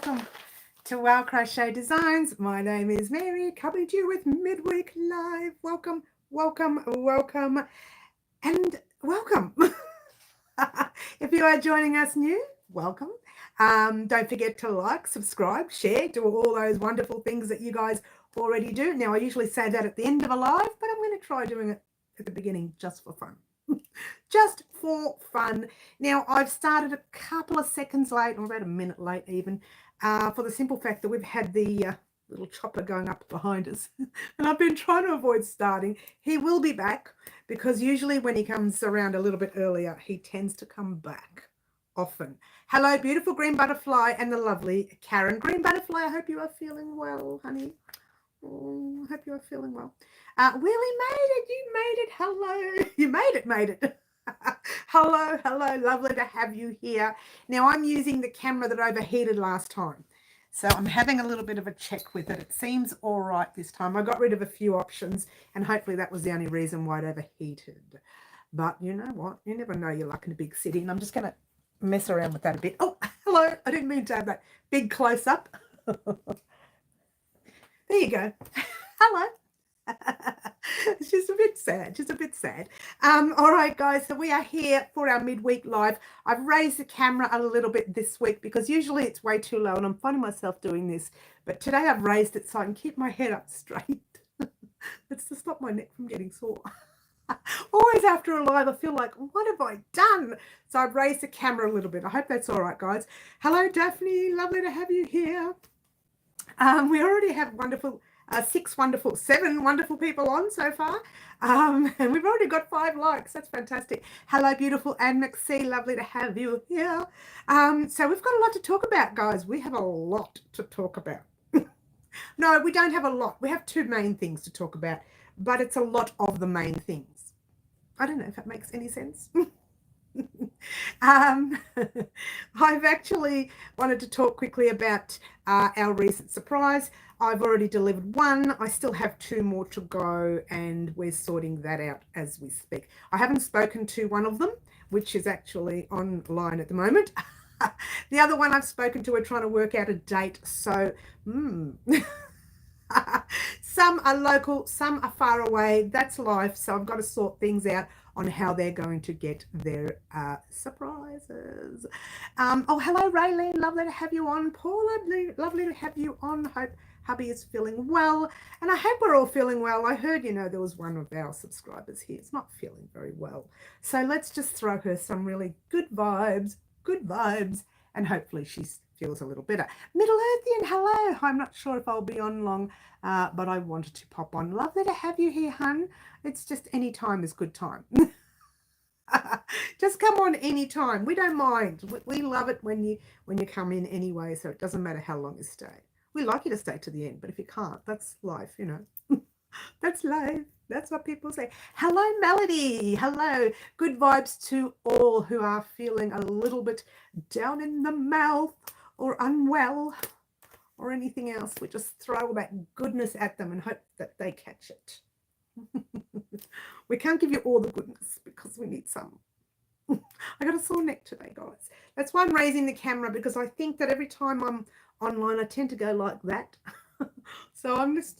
welcome to Wow Crochet Designs. My name is Mary, coming to you with Midweek Live. Welcome, welcome, welcome, and welcome. If you are joining us new, welcome. Don't forget to like, subscribe, share, do all those wonderful things that you guys already do. Now, I usually say that at the end of a live, but I'm going to try doing it at the beginning just for fun. Just for fun. Now, I've started a couple of seconds late, or about a minute late even, for the simple fact that we've had the little chopper going up behind us. And I've been trying to avoid starting. He will be back, because usually when he comes around a little bit earlier, he tends to come back often. Hello, beautiful green butterfly and the lovely Karen. Green butterfly, I hope you are feeling well, honey. Oh, I hope you are feeling well. Willie made it. You made it. Hello. You made it. Hello. Lovely to have you here. Now, I'm using the camera that overheated last time, so I'm having a little bit of a check with it. It seems all right this time. I got rid of a few options, and hopefully that was the only reason why it overheated. But you know what? You never know your luck in a big city, and I'm just going to mess around with that a bit. Oh, hello. I didn't mean to have that big close-up. There you go. Hello. It's just a bit sad. All right, guys, so we are here for our midweek live. I've raised the camera a little bit this week because usually it's way too low, and I'm finding myself doing this. But today I've raised it so I can keep my head up straight. It's to stop my neck from getting sore. Always after a live, I feel like, what have I done? So I've raised the camera a little bit. I hope that's all right, guys. Hello, Daphne. Lovely to have you here. We already have seven wonderful people on so far, and we've already got 5 likes. That's fantastic. Hello, beautiful Anne McSee. Lovely to have you here. So we've got a lot to talk about, guys. We have a lot to talk about. No, we don't have a lot. We have 2 main things to talk about, but it's a lot of the main things. I don't know if that makes any sense. I've actually wanted to talk quickly about our recent surprise. I've already delivered 1. I still have 2 more to go, and we're sorting that out as we speak. I haven't spoken to one of them, which is actually online at the moment. The other one I've spoken to, we're trying to work out a date. So, some are local, some are far away. That's life. So I've got to sort things out on how they're going to get their surprises. Oh, hello, Raylene. Lovely to have you on. Paula, lovely to have you on. Hope hubby is feeling well. And I hope we're all feeling well. I heard, there was one of our subscribers here. It's not feeling very well. So let's just throw her some really good vibes, and hopefully she feels a little better. Middle Earthian, hello. I'm not sure if I'll be on long, but I wanted to pop on. Lovely to have you here, hun. It's just any time is good time. Just come on any time. We don't mind. We love it when you come in anyway, so it doesn't matter how long you stay. We like you to stay to the end, but if you can't, that's life, That's life. That's what people say. Hello, Melody. Hello. Good vibes to all who are feeling a little bit down in the mouth or unwell or anything else. We just throw that goodness at them and hope that they catch it. We can't give you all the goodness because we need some. I got a sore neck today, guys. That's why I'm raising the camera, because I think that every time I'm online, I tend to go like that. So I'm just,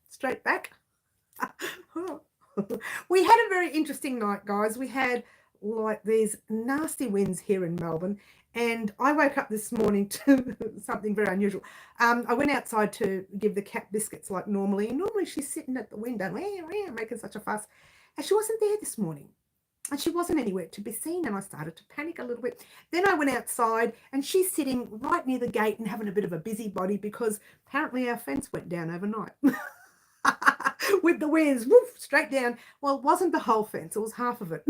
straight back. We had a very interesting night, guys. We had like these nasty winds here in Melbourne, and I woke up this morning to something very unusual. I went outside to give the cat biscuits like normally. Normally she's sitting at the window making such a fuss, and she wasn't there this morning. And she wasn't anywhere to be seen, and I started to panic a little bit. Then I went outside, and she's sitting right near the gate and having a bit of a busybody because apparently our fence went down overnight. With the winds, woof, straight down. Well, it wasn't the whole fence, it was half of it.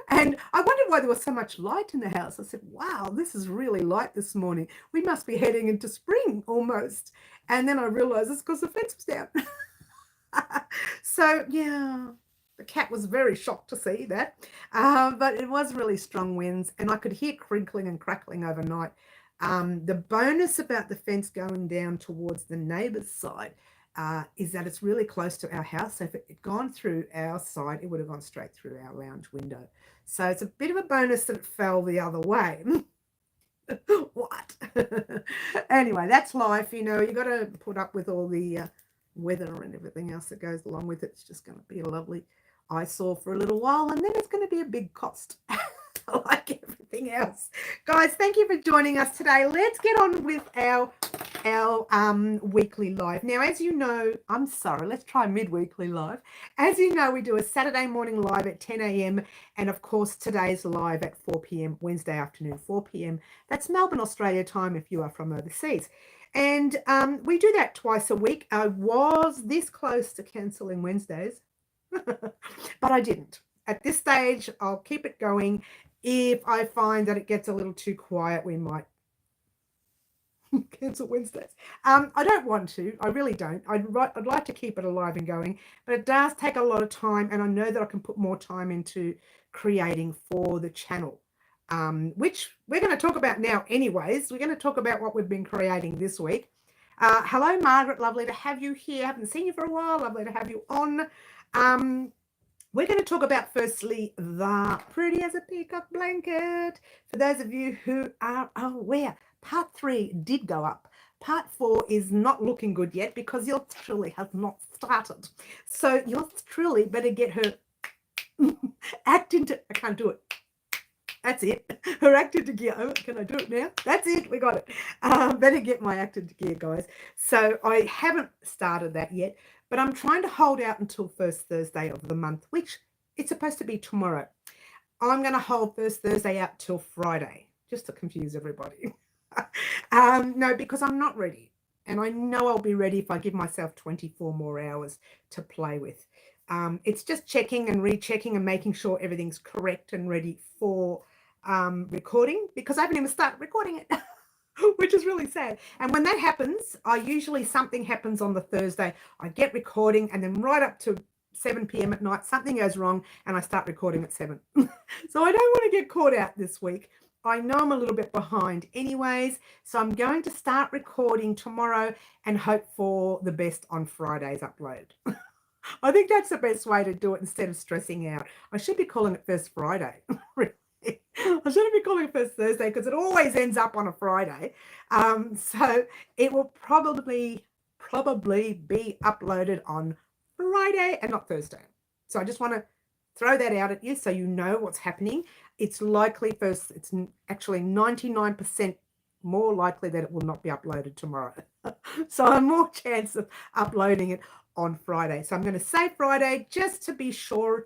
And I wondered why there was so much light in the house. I said, wow, this is really light this morning. We must be heading into spring almost. And then I realized it's because the fence was down. So, yeah. The cat was very shocked to see that, but it was really strong winds, and I could hear crinkling and crackling overnight. The bonus about the fence going down towards the neighbour's side is that it's really close to our house. So if it had gone through our side, it would have gone straight through our lounge window. So it's a bit of a bonus that it fell the other way. What? Anyway, that's life. You know, you got to put up with all the weather and everything else that goes along with it. It's just going to be a lovely eyesore for a little while, and then it's going to be a big cost. Like everything else. Guys, thank you for joining us today. Let's get on with our weekly live. Now, as you know, I'm sorry, let's try mid-weekly live. As you know, we do a Saturday morning live at 10 a.m. and of course today's live at 4 p.m. Wednesday afternoon 4 p.m. That's Melbourne, Australia time if you are from overseas. And we do that twice a week. I was this close to cancelling Wednesdays, but I didn't. At this stage, I'll keep it going. If I find that it gets a little too quiet, we might cancel Wednesdays. I don't want to. I really don't. I'd like to keep it alive and going, but it does take a lot of time, and I know that I can put more time into creating for the channel, which we're going to talk about now anyways. We're going to talk about what we've been creating this week. Hello, Margaret. Lovely to have you here. Haven't seen you for a while. Lovely to have you on. We're going to talk about, firstly, the Pretty as a Peacock blanket. For those of you who are aware, part 3 did go up. Part 4 is not looking good yet because yours truly has not started. So yours truly better get her act into, I can't do it. That's it. Her act into gear. Oh, can I do it now? That's it. We got it. Better get my act into gear, guys. So I haven't started that yet, but I'm trying to hold out until first Thursday of the month, which it's supposed to be tomorrow. I'm going to hold first Thursday out till Friday, just to confuse everybody. No, because I'm not ready. And I know I'll be ready if I give myself 24 more hours to play with. It's just checking and rechecking and making sure everything's correct and ready for recording, because I haven't even started recording it. Which is really sad. And when that happens, something happens on the Thursday. I get recording, and then right up to 7 p.m. at night, something goes wrong and I start recording at 7. So I don't want to get caught out this week. I know I'm a little bit behind anyways, so I'm going to start recording tomorrow and hope for the best on Friday's upload. I think that's the best way to do it instead of stressing out. I should be calling it First Friday. I shouldn't be calling it First Thursday because it always ends up on a Friday. So it will probably be uploaded on Friday and not Thursday. So I just want to throw that out at you so you know what's happening. It's actually 99% more likely that it will not be uploaded tomorrow. So I have more chance of uploading it on Friday. So I'm going to say Friday just to be sure.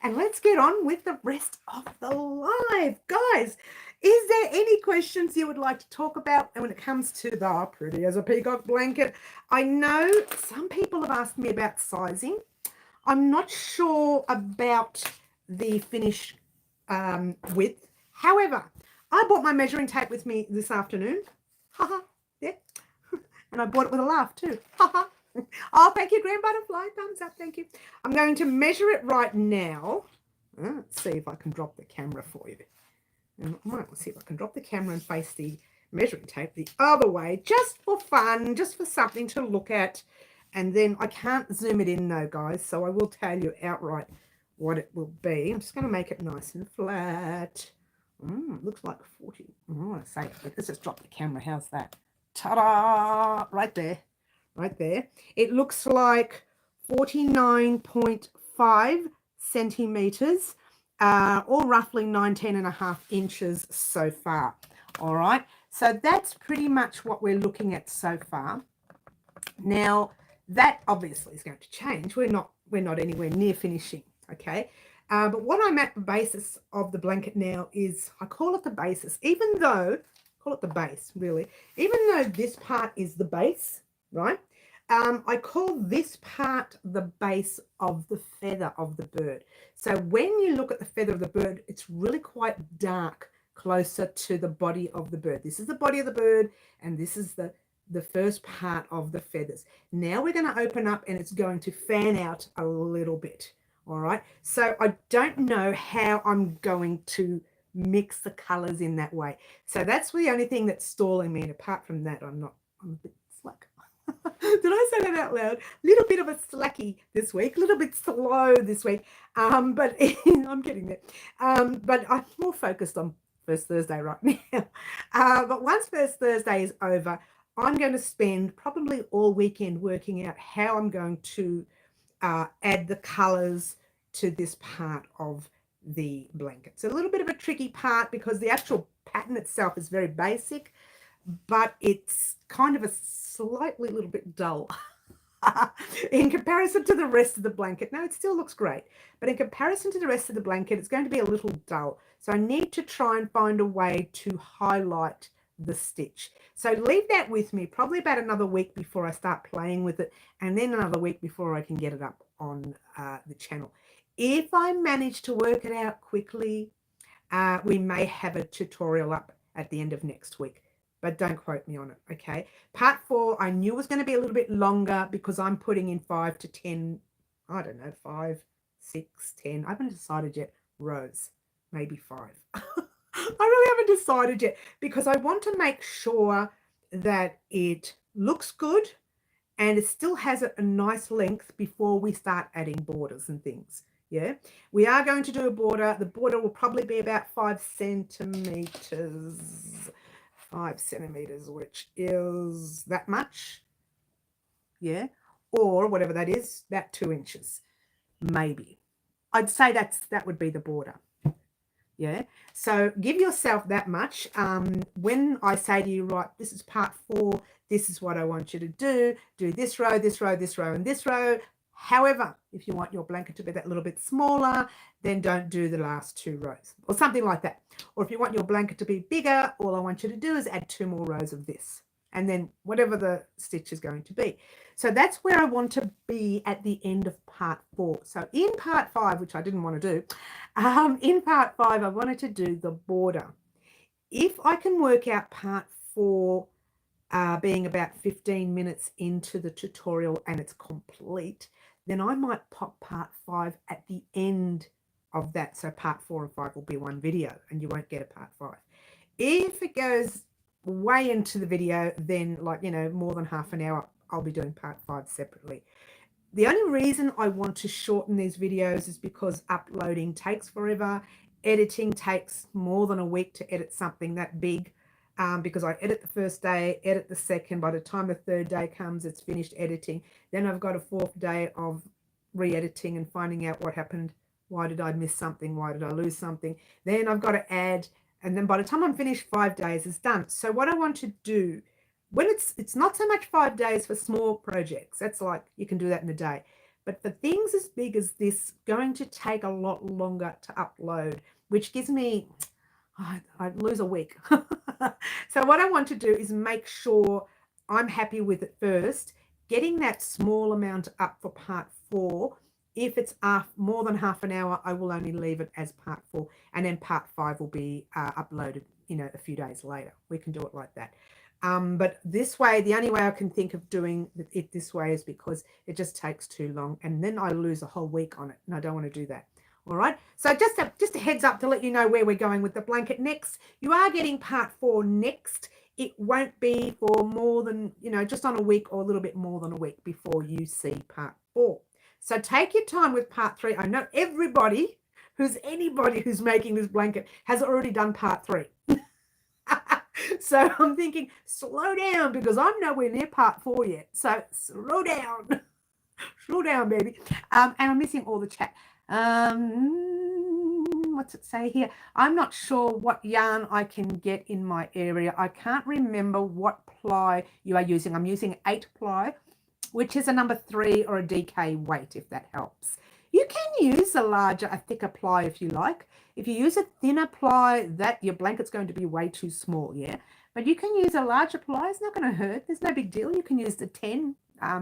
And let's get on with the rest of the live. Guys, is there any questions you would like to talk about when it comes to the Pretty as a Peacock blanket? I know some people have asked me about sizing. I'm not sure about the finish width. However, I bought my measuring tape with me this afternoon. Haha, yeah. And I bought it with a laugh too. Haha. Oh, thank you, Green Butterfly. Thumbs up, thank you. I'm going to measure it right now. Let's see if I can drop the camera for you. And let's see if I can drop the camera and face the measuring tape the other way, just for fun, just for something to look at. And then I can't zoom it in though, guys, so I will tell you outright what it will be. I'm just going to make it nice and flat. Looks like 40. I want to say it, but let's just drop the camera. How's that? Ta-da! Right there. Right there. It looks like 49.5 centimeters, or roughly 19.5 inches so far. All right. So that's pretty much what we're looking at so far. Now, that obviously is going to change. We're not anywhere near finishing. Okay. But what I'm at the basis of the blanket now is, I call it the basis, even though this part is the base, right? I call this part the base of the feather of the bird. So when you look at the feather of the bird, it's really quite dark, closer to the body of the bird. This is the body of the bird, and this is the first part of the feathers. Now we're going to open up, and it's going to fan out a little bit. All right. So I don't know how I'm going to mix the colors in that way. So that's the only thing that's stalling me. And apart from that, I'm a bit slack. Did I say that out loud? Little bit of a slacky this week, a little bit slow this week. But I'm getting there. But I'm more focused on First Thursday right now. But once First Thursday is over, I'm going to spend probably all weekend working out how I'm going to add the colors to this part of the blanket. It's a little bit of a tricky part because the actual pattern itself is very basic, but it's kind of a slightly little bit dull. In comparison to the rest of the blanket. Now, it still looks great, but in comparison to the rest of the blanket, it's going to be a little dull. So I need to try and find a way to highlight the stitch. So leave that with me, probably about another week before I start playing with it, and then another week before I can get it up on the channel. If I manage to work it out quickly, we may have a tutorial up at the end of next week. But don't quote me on it, okay? Part 4, I knew was going to be a little bit longer because I'm putting in 5 to 10, I don't know, 5, 6, 10. I haven't decided yet. Rows, maybe 5. I really haven't decided yet because I want to make sure that it looks good and it still has a nice length before we start adding borders and things. Yeah, we are going to do a border. The border will probably be about 5 centimeters. 5 centimeters, which is that much, yeah, or whatever that is, that 2 inches, maybe. I'd say that would be the border, yeah. So give yourself that much. When I say to you, right, this is part 4, this is what I want you to do this row, this row, this row, and this row. However, if you want your blanket to be that little bit smaller, then don't do the last 2 rows or something like that. Or if you want your blanket to be bigger, all I want you to do is add 2 more rows of this. And then whatever the stitch is going to be. So that's where I want to be at the end of part 4. So in part 5, which I didn't want to do, in part 5, I wanted to do the border. If I can work out part 4 being about 15 minutes into the tutorial and it's complete, then I might pop part 5 at the end of that. So part 4 and 5 will be one video and you won't get a part 5. If it goes way into the video, then more than half an hour, I'll be doing part 5 separately. The only reason I want to shorten these videos is because uploading takes forever. Editing takes more than a week to edit something that big. Because I edit the first day, edit the second. By the time the third day comes, it's finished editing. Then I've got a 4th day of re-editing and finding out what happened. Why did I miss something? Why did I lose something? Then I've got to add. And then by the time I'm finished, 5 days is done. So what I want to do, when it's not so much 5 days for small projects. That's like you can do that in a day. But for things as big as this, going to take a lot longer to upload, which gives me... I'd lose a week. So what I want to do is make sure I'm happy with it first, getting that small amount up for part 4. If it's more than half an hour, I will only leave it as part 4, and then part 5 will be uploaded, a few days later. We can do it like that. But this way, the only way I can think of doing it this way is because it just takes too long, and then I lose a whole week on it, and I don't want to do that. All right, so just a heads up to let you know where we're going with the blanket next. You are getting part 4 next. It won't be for more than, just on a week or a little bit more than a week before you see part 4. So take your time with part 3. I know anybody who's making this blanket has already done part 3. So I'm thinking, slow down, because I'm nowhere near part 4 yet. So slow down. Slow down, baby. And I'm missing all the chat. What's it say here? I'm not sure what yarn I can get in my area. I can't remember what ply you are using. I'm using 8 ply, which is a number 3 or a DK weight, if that helps. You can use a thicker ply if you like. If you use a thinner ply, your blanket's going to be way too small, yeah? But you can use a larger ply. It's not going to hurt. There's no big deal. You can use the 10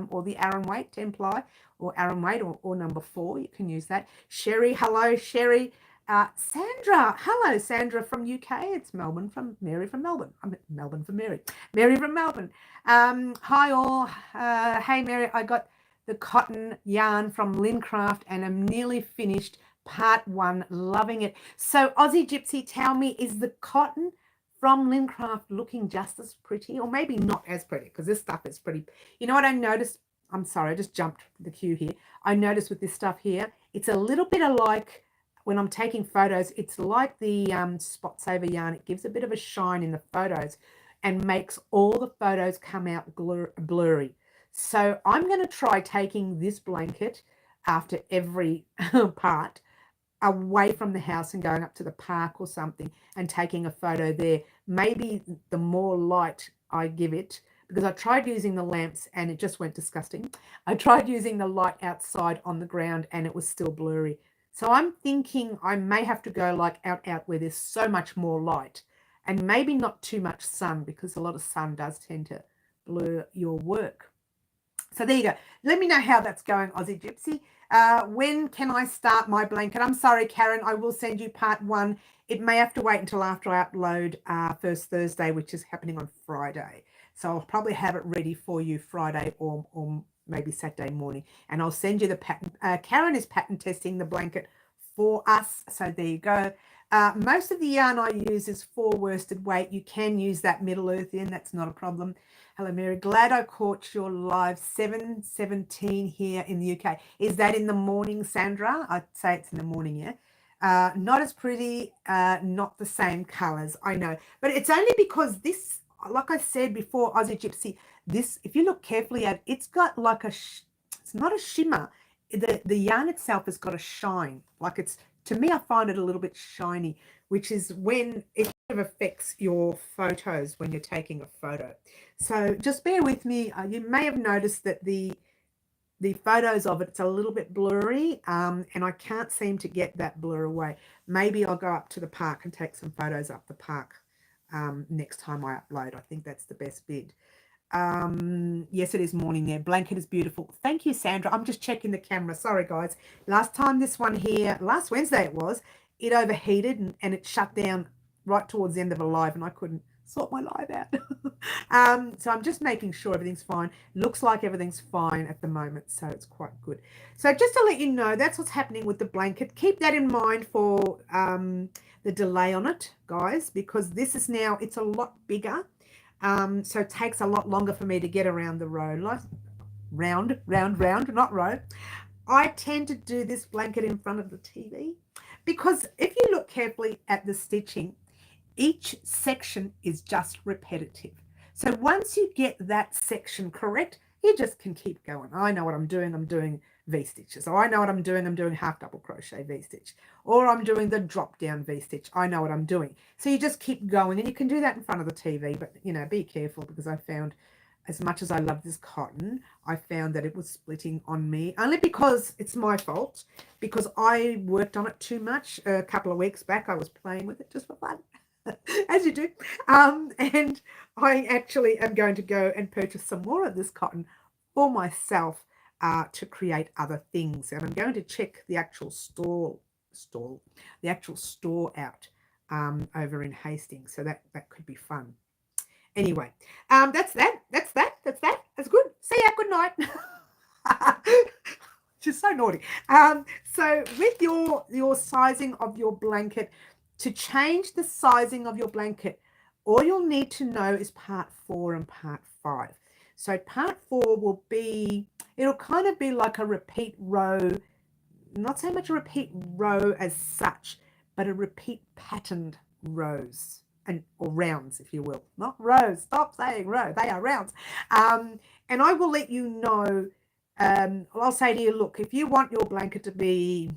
or the Aran weight, 10 ply, or Aran weight, or number 4. You can use that. Sherry, hello, Sherry. Sandra, hello, Sandra from UK. It's Melbourne from Mary from Melbourne. I'm Melbourne from Mary. Mary from Melbourne. Hi all. Hey Mary, I got the cotton yarn from Lincraft and I'm nearly finished part 1. Loving it. So Aussie Gypsy, tell me, is the cotton from Lincraft looking just as pretty, or maybe not as pretty, because this stuff is pretty. You know what I noticed? I'm sorry, I just jumped the queue here. I noticed with this stuff here, it's a little bit like when I'm taking photos, it's like the Spot Saver yarn. It gives a bit of a shine in the photos and makes all the photos come out blurry. So I'm going to try taking this blanket after every part away from the house and going up to the park or something and taking a photo there. Maybe the more light I give it, because I tried using the lamps and it just went disgusting. I tried using the light outside on the ground and it was still blurry. So I'm thinking I may have to go like out where there's so much more light and maybe not too much sun, because a lot of sun does tend to blur your work. So there you go. Let me know how that's going, Aussie Gypsy. When can I start my blanket? I'm sorry, Karen, I will send you part 1. It may have to wait until after I upload first Thursday, which is happening on Friday. So I'll probably have it ready for you Friday or maybe Saturday morning. And I'll send you the pattern. Karen is pattern testing the blanket for us. So there you go. Most of the yarn I use is 4 worsted weight. You can use that Middle Earth in. That's not a problem. Hello, Mary. Glad I caught your live 7:17 here in the UK. Is that in the morning, Sandra? I'd say it's in the morning, yeah. Not as pretty, not the same colors. I know. But it's only because this, like I said before, Aussie Gypsy, this, if you look carefully at it, it's got like it's not a shimmer. The yarn itself has got a shine. Like it's, to me, I find it a little bit shiny, which is when it kind of affects your photos when you're taking a photo. So just bear with me. You may have noticed that the photos of it's a little bit blurry, and I can't seem to get that blur away. Maybe I'll go up to the park and take some photos up the park next time I upload. I think that's the best bid. Yes, it is morning there. Blanket is beautiful. Thank you, Sandra. I'm just checking the camera. Sorry, guys. Last time this one here, last Wednesday it overheated and it shut down right towards the end of a live and I couldn't sort my live out. So I'm just making sure everything's fine. Looks like everything's fine at the moment, so it's quite good. So just to let you know, that's what's happening with the blanket. Keep that in mind for the delay on it, guys, because this is now, it's a lot bigger. So it takes a lot longer for me to get around the row. Like round, not row. I tend to do this blanket in front of the TV because if you look carefully at the stitching, each section is just repetitive. So once you get that section correct, you just can keep going. I know what I'm doing V-stitches. Or I know what I'm doing half double crochet V-stitch. Or I'm doing the drop down V-stitch. I know what I'm doing. So you just keep going, and you can do that in front of the TV, but you know, be careful, because I found, as much as I love this cotton, I found that it was splitting on me, only because it's my fault, because I worked on it too much. A couple of weeks back, I was playing with it just for fun. As you do. And I actually am going to go and purchase some more of this cotton for myself to create other things. And I'm going to check the actual store out over in Hastings. So that could be fun. Anyway, that's that. That's good. See ya. Good night. Just so naughty. So with your sizing of your blanket, to change the sizing of your blanket, all you'll need to know is part 4 and part 5. So part 4 will be, it'll kind of be like a repeat row, not so much a repeat row as such, but a repeat patterned rows or rounds, if you will. Not rows. Stop saying row. They are rounds. And I will let you know. I'll say to you, look, if you want your blanket to be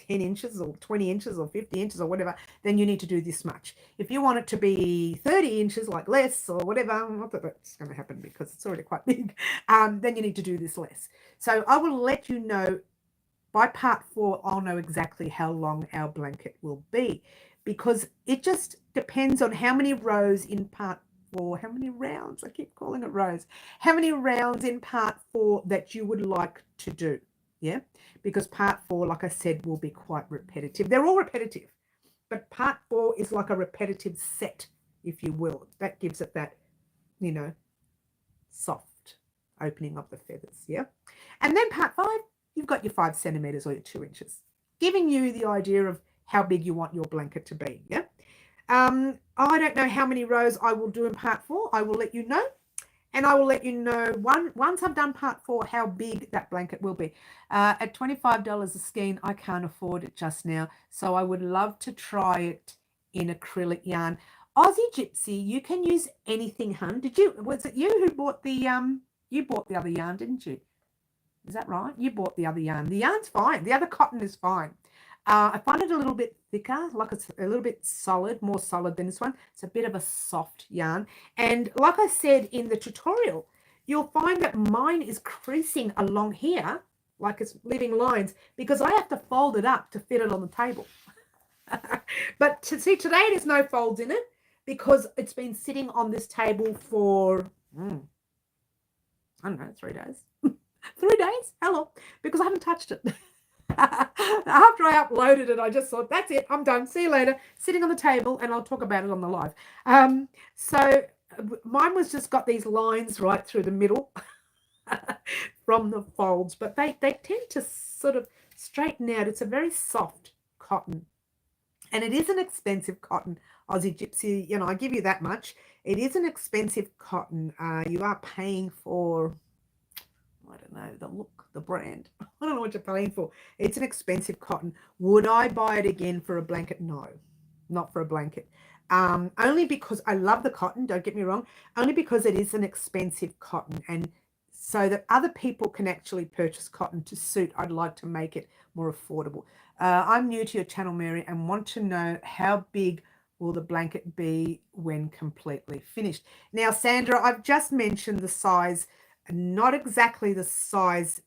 10 inches or 20 inches or 50 inches or whatever, then you need to do this much. If you want it to be 30 inches, like less or whatever, not that that's going to happen because it's already quite big, then you need to do this less. So I will let you know by part 4, I'll know exactly how long our blanket will be, because it just depends on how many rows in part 4, how many rounds, I keep calling it rows, how many rounds in part 4 that you would like to do. Yeah, because part 4, like I said, will be quite repetitive. They're all repetitive, but part 4 is like a repetitive set, if you will. That gives it that, you know, soft opening of the feathers. Yeah, and then part 5, you've got your 5 centimeters or your 2 inches, giving you the idea of how big you want your blanket to be. Yeah, I don't know how many rows I will do in part 4. I will let you know. And I will let you know once I've done part 4 how big that blanket will be. At $25 a skein, I can't afford it just now. So I would love to try it in acrylic yarn. Aussie Gypsy, you can use anything, hun. Was it you who bought you bought the other yarn, didn't you? Is that right? You bought the other yarn. The yarn's fine. The other cotton is fine. I find it a little bit thicker, like it's a little bit solid, more solid than this one. It's a bit of a soft yarn. And like I said in the tutorial, you'll find that mine is creasing along here, like it's leaving lines, because I have to fold it up to fit it on the table. But to see, today there's no folds in it because it's been sitting on this table for, I don't know, 3 days. 3 days? Hello, because I haven't touched it. After I uploaded it, I just thought, that's it, I'm done. See you later. Sitting on the table, and I'll talk about it on the live. So mine was just got these lines right through the middle from the folds, but they tend to sort of straighten out. It's a very soft cotton, and it is an expensive cotton. Aussie Gypsy, I give you that much. It is an expensive cotton. You are paying for, I don't know, the look, the brand. I don't know what you're paying for. It's an expensive cotton. Would I buy it again for a blanket? No, not for a blanket. Only because I love the cotton, don't get me wrong, only because it is an expensive cotton. And so that other people can actually purchase cotton to suit, I'd like to make it more affordable. I'm new to your channel, Mary, and want to know how big will the blanket be when completely finished. Now, Sandra, I've just mentioned the size, not exactly the size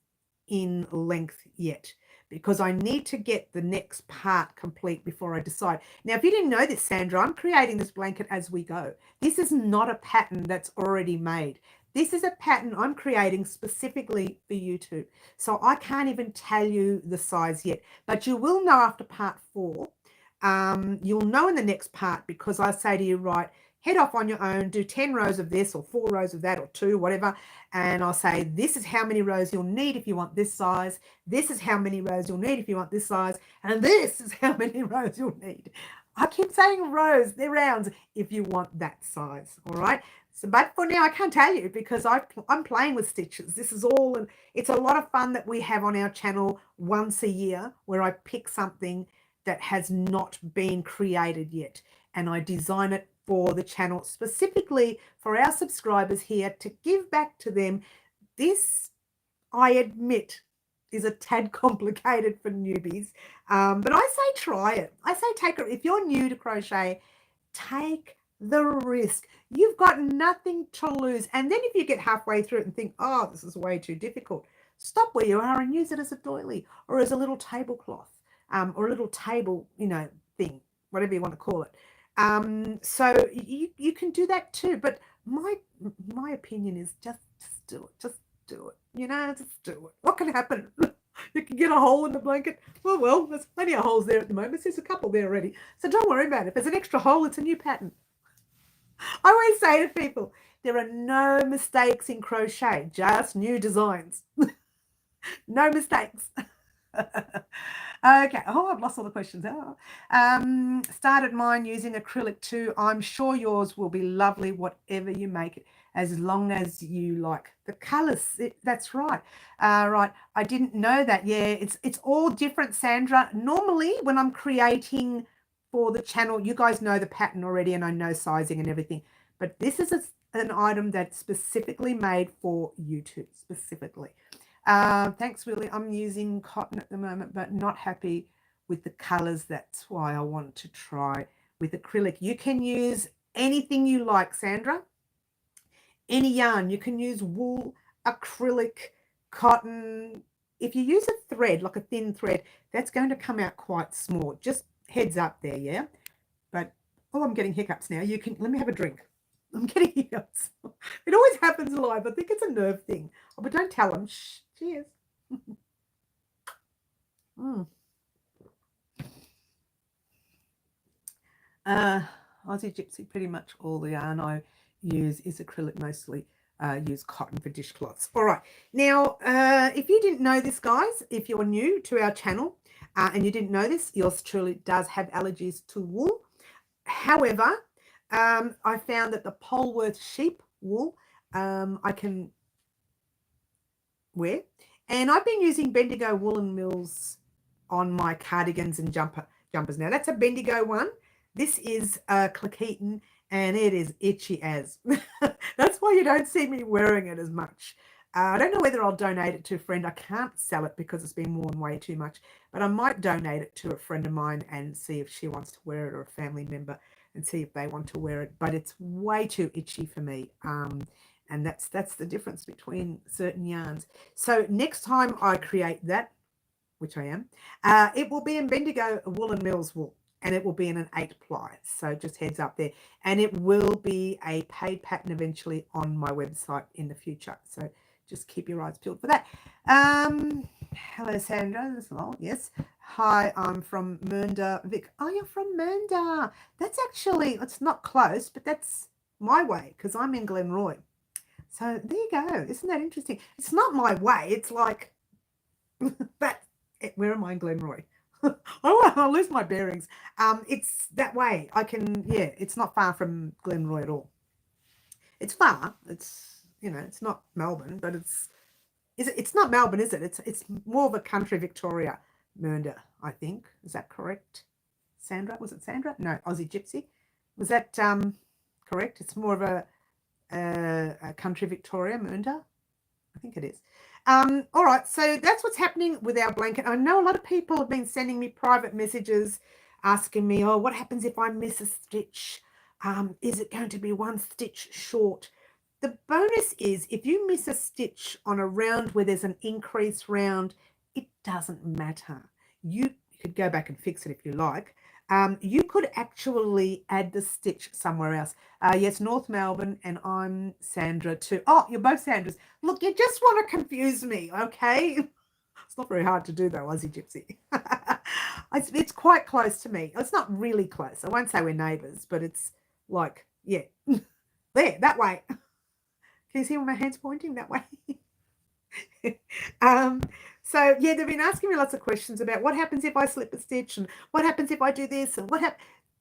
in length yet, because I need to get the next part complete before I decide. Now, if you didn't know this, Sandra, I'm creating this blanket as we go. This is not a pattern that's already made. This is a pattern I'm creating specifically for YouTube. So I can't even tell you the size yet, but you will know after part 4. You'll know in the next part, because I say to you, right, head off on your own, do 10 rows of this or 4 rows of that or 2, whatever. And I'll say, this is how many rows you'll need if you want this size. This is how many rows you'll need if you want this size. And this is how many rows you'll need. I keep saying rows, they're rounds, if you want that size, all right? So, but for now, I can't tell you because I'm playing with stitches. This is all, and it's a lot of fun that we have on our channel once a year where I pick something that has not been created yet, and I design it for the channel specifically for our subscribers here to give back to them. This, I admit, is a tad complicated for newbies, but I say try it. I say take it. If you're new to crochet, take the risk. You've got nothing to lose. And then if you get halfway through it and think, oh, this is way too difficult, stop where you are and use it as a doily or as a little tablecloth, or a little table, thing, whatever you want to call it. So you can do that too. But my opinion is just do it. Just do it. Just do it. What can happen? You can get a hole in the blanket. Well, there's plenty of holes there at the moment. There's a couple there already. So don't worry about it. If there's an extra hole, it's a new pattern. I always say to people, there are no mistakes in crochet, just new designs. No mistakes. Okay. Oh, I've lost all the questions. Started mine using acrylic too. I'm sure yours will be lovely, whatever you make it, as long as you like the colors. That's right. Right. I didn't know that. Yeah, it's all different, Sandra. Normally, when I'm creating for the channel, you guys know the pattern already, and I know sizing and everything. But this is an item that's specifically made for YouTube, specifically. Thanks, Willie. I'm using cotton at the moment, but not happy with the colors. That's why I want to try with acrylic. You can use anything you like, Sandra. Any yarn. You can use wool, acrylic, cotton. If you use a thread, like a thin thread, that's going to come out quite small. Just heads up there, yeah? But, oh, I'm getting hiccups now. Let me have a drink. I'm getting hiccups. It always happens live. I think it's a nerve thing. Oh, but don't tell them. Shh. Cheers. Aussie Gypsy, pretty much all the yarn I use is acrylic, mostly use cotton for dishcloths. All right. Now, if you didn't know this, guys, if you're new to our channel and you didn't know this, yours truly does have allergies to wool. However, I found that the Polworth sheep wool I can wear. And I've been using Bendigo Woolen Mills on my cardigans and jumpers. Now, that's a Bendigo one. This is Clickheaton, and it is itchy as. That's why you don't see me wearing it as much. I don't know whether I'll donate it to a friend. I can't sell it because it's been worn way too much, but I might donate it to a friend of mine and see if she wants to wear it, or a family member, and see if they want to wear it. But it's way too itchy for me. And that's the difference between certain yarns. So next time I create that, which I am, it will be in Bendigo Woolen Mills wool, and it will be in an 8-ply. So just heads up there. And it will be a paid pattern eventually on my website in the future. So just keep your eyes peeled for that. Hello, Sandra. Yes. Hi, I'm from Mernda, Vic. Oh, you're from Mernda. That's actually, it's not close, but that's my way because I'm in Glenroy. So there you go. Isn't that interesting? It's not my way. It's like that. Where am I in Glenroy? I'll lose my bearings. It's that way. I can, yeah, it's not far from Glenroy at all. It's far. It's, you know, it's not Melbourne, but it's not Melbourne, is it? It's more of a country Victoria, Mernda, I think. Is that correct? Sandra? Was it Sandra? No, Aussie Gypsy. Was that correct? It's more of a country Victoria, Mernda. I think it is. All right, so that's what's happening with our blanket. I know a lot of people have been sending me private messages asking me, oh, what happens if I miss a stitch? Is it going to be one stitch short? The bonus is if you miss a stitch on a round where there's an increase round, it doesn't matter. You could go back and fix it if you like. You could actually add the stitch somewhere else. Yes, North Melbourne, and I'm Sandra too. Oh, you're both Sandras. Look, you just want to confuse me, okay? It's not very hard to do though, Aussie Gypsy. It's quite close to me. It's not really close. I won't say we're neighbours, but it's like, yeah, there, that way. Can you see where my hand's pointing? That way. So yeah, they've been asking me lots of questions about what happens if I slip a stitch, and what happens if I do this, and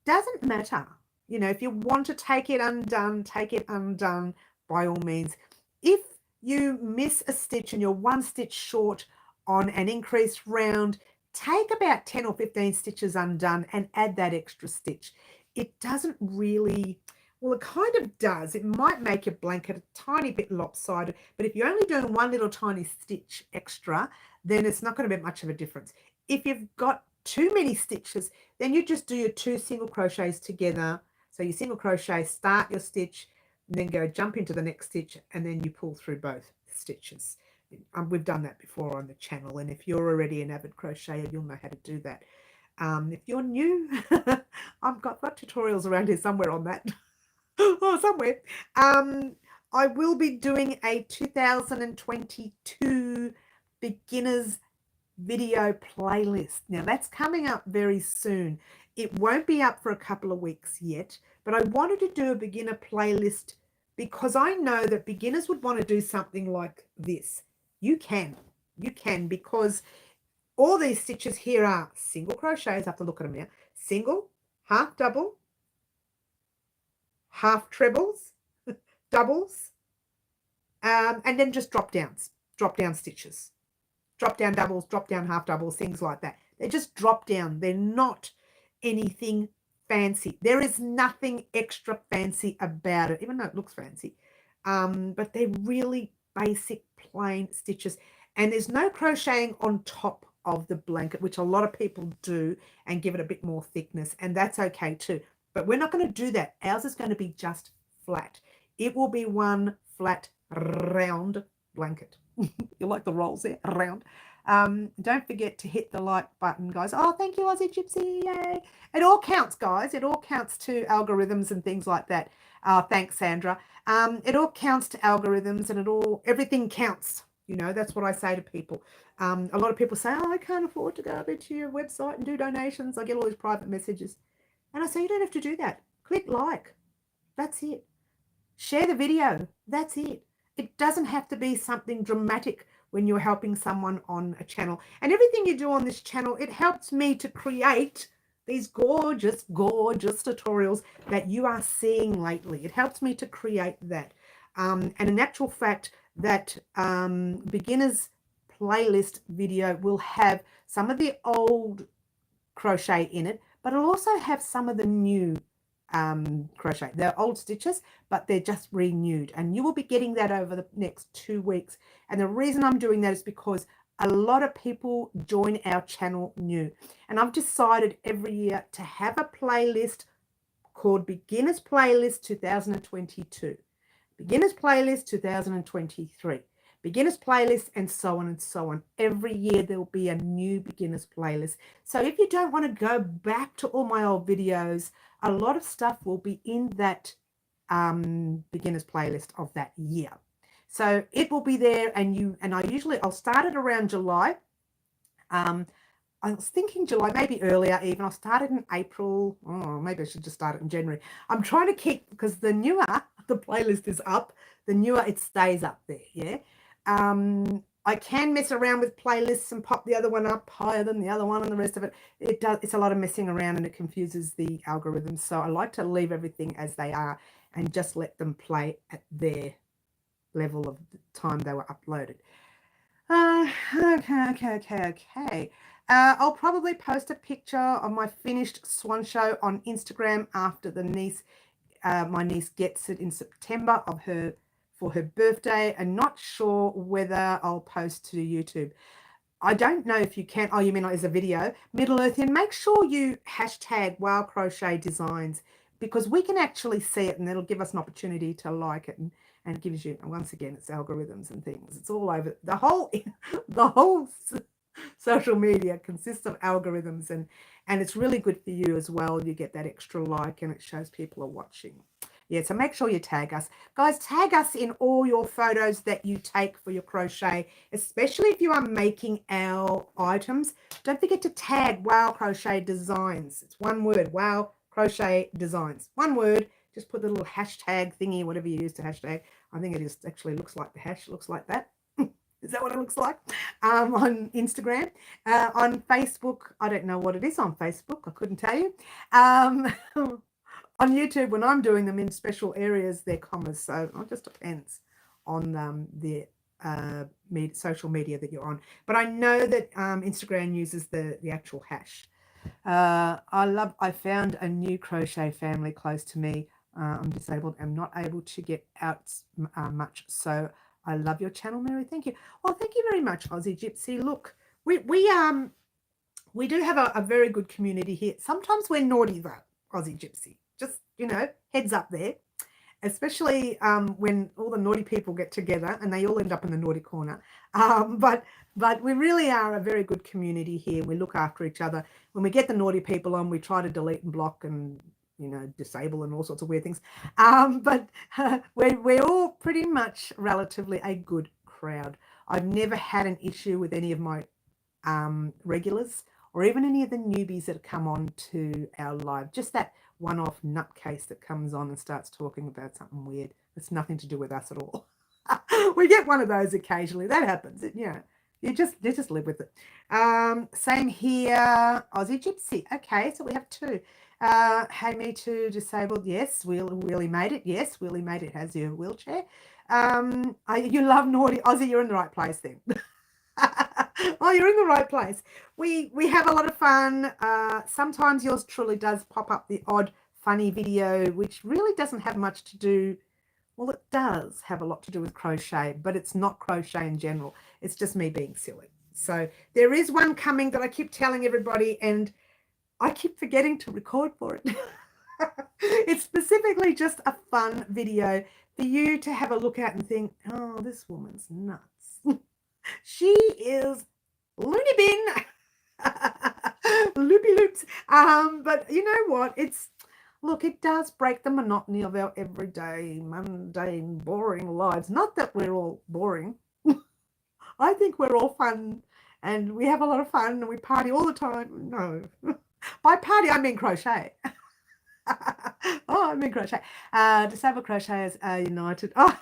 doesn't matter. You know, if you want to take it undone by all means. If you miss a stitch and you're one stitch short on an increased round, take about 10 or 15 stitches undone and add that extra stitch. It doesn't really, well, it kind of does. It might make your blanket a tiny bit lopsided, but if you're only doing one little tiny stitch extra, then it's not going to be much of a difference. If you've got too many stitches, then you just do your 2 single crochets together. So you single crochet, start your stitch, and then go jump into the next stitch, and then you pull through both stitches. We've done that before on the channel, and if you're already an avid crocheter, you'll know how to do that. If you're new, I've got tutorials around here somewhere on that. Oh, somewhere. I will be doing a 2022 beginners video playlist. Now that's coming up very soon. It won't be up for a couple of weeks yet, but I wanted to do a beginner playlist because I know that beginners would want to do something like this. You can, because all these stitches here are single crochets. I have to look at them now. Single, half double, half trebles, doubles, and then just drop down stitches, drop down doubles, drop down half doubles, things like that. They're just drop down. They're not anything fancy. There is nothing extra fancy about it, even though it looks fancy. But they're really basic plain stitches, and there's no crocheting on top of the blanket, which a lot of people do, and give it a bit more thickness, and that's okay too. But we're not going to do that. Ours is going to be just flat. It will be one flat round blanket. You like the rolls there? Round. Don't forget to hit the like button, guys. Oh, thank you, Aussie Gypsy. Yay. It all counts, guys. It all counts to algorithms and things like that. Thanks, Sandra. It all counts to algorithms, and everything counts. You know, that's what I say to people. A lot of people say, oh, I can't afford to go over to your website and do donations. I get all these private messages. And I say, you don't have to do that. Click like. That's it. Share the video. That's it. It doesn't have to be something dramatic when you're helping someone on a channel. And everything you do on this channel, it helps me to create these gorgeous, gorgeous tutorials that you are seeing lately. It helps me to create that. And in actual fact, that beginners playlist video will have some of the old crochet in it, but it'll also have some of the new crochet. They're old stitches, but they're just renewed, and you will be getting that over the next 2 weeks. And the reason I'm doing that is because a lot of people join our channel new, and I've decided every year to have a playlist called Beginners Playlist 2022, Beginners Playlist 2023, Beginners Playlist, and so on and so on. Every year there will be a new Beginners Playlist. So if you don't want to go back to all my old videos, a lot of stuff will be in that Beginners Playlist of that year. So it will be there, and I'll start it around July. I was thinking July, maybe earlier even. I'll start it in April. Oh, maybe I should just start it in January. I'm trying to keep, because the newer the playlist is up, the newer it stays up there, yeah? I can mess around with playlists and pop the other one up higher than the other one, and the rest of it. It's a lot of messing around, and it confuses the algorithms. So I like to leave everything as they are and just let them play at their level of the time they were uploaded. Okay. I'll probably post a picture of my finished swan show on Instagram after my niece gets it in September for her birthday, and not sure whether I'll post to YouTube. I don't know if you can. Oh, you mean as a video? Middle Earthian, make sure you hashtag Wow Crochet Designs, because we can actually see it, and it'll give us an opportunity to like it, and it gives you, once again, it's algorithms and things. It's all over the whole social media consists of algorithms, and it's really good for you as well. You get that extra like, and it shows people are watching. Yeah, so make sure you tag us. Guys, tag us in all your photos that you take for your crochet, especially if you are making our items. Don't forget to tag Wow Crochet Designs. It's one word, Wow Crochet Designs. One word. Just put the little hashtag thingy, whatever you use to hashtag. I think it actually looks like the hash. Looks like that. Is that what it looks like? On Instagram. On Facebook, I don't know what it is on Facebook. I couldn't tell you. On YouTube, when I'm doing them in special areas, they're commas. So it just depends on the social media that you're on. But I know that Instagram uses the actual hash. I found a new crochet family close to me. I'm disabled. I'm not able to get out much. So I love your channel, Mary. Thank you. Well, thank you very much, Aussie Gypsy. Look, we do have a very good community here. Sometimes we're naughty though, Aussie Gypsy. Just, heads up there. Especially when all the naughty people get together and they all end up in the naughty corner. But we really are a very good community here. We look after each other. When we get the naughty people on, we try to delete and block and disable and all sorts of weird things. But we're all pretty much relatively a good crowd. I've never had an issue with any of my regulars or even any of the newbies that come on to our live. Just that one-off nutcase that comes on and starts talking about something weird. It's nothing to do with us at all. We get one of those occasionally. That happens. You just live with it. Same here, Aussie Gypsy. Okay, so we have two. Hey, me too, disabled. Yes, Willie made it. Yes, Willie made it. Has your wheelchair. You love naughty. Aussie, you're in the right place then. Oh, you're in the right place. We have a lot of fun. Sometimes yours truly does pop up the odd funny video, which really doesn't have much to do. Well, it does have a lot to do with crochet, but it's not crochet in general. It's just me being silly. So there is one coming that I keep telling everybody, and I keep forgetting to record for it. It's specifically just a fun video for you to have a look at and think, oh, this woman's nuts. She is loony bin. Loopy loops. But you know what? Look, it does break the monotony of our everyday, mundane, boring lives. Not that we're all boring. I think we're all fun, and we have a lot of fun, and we party all the time. No. By party, I mean crochet. Oh, I mean crochet. Disabled Crocheters are united. Oh,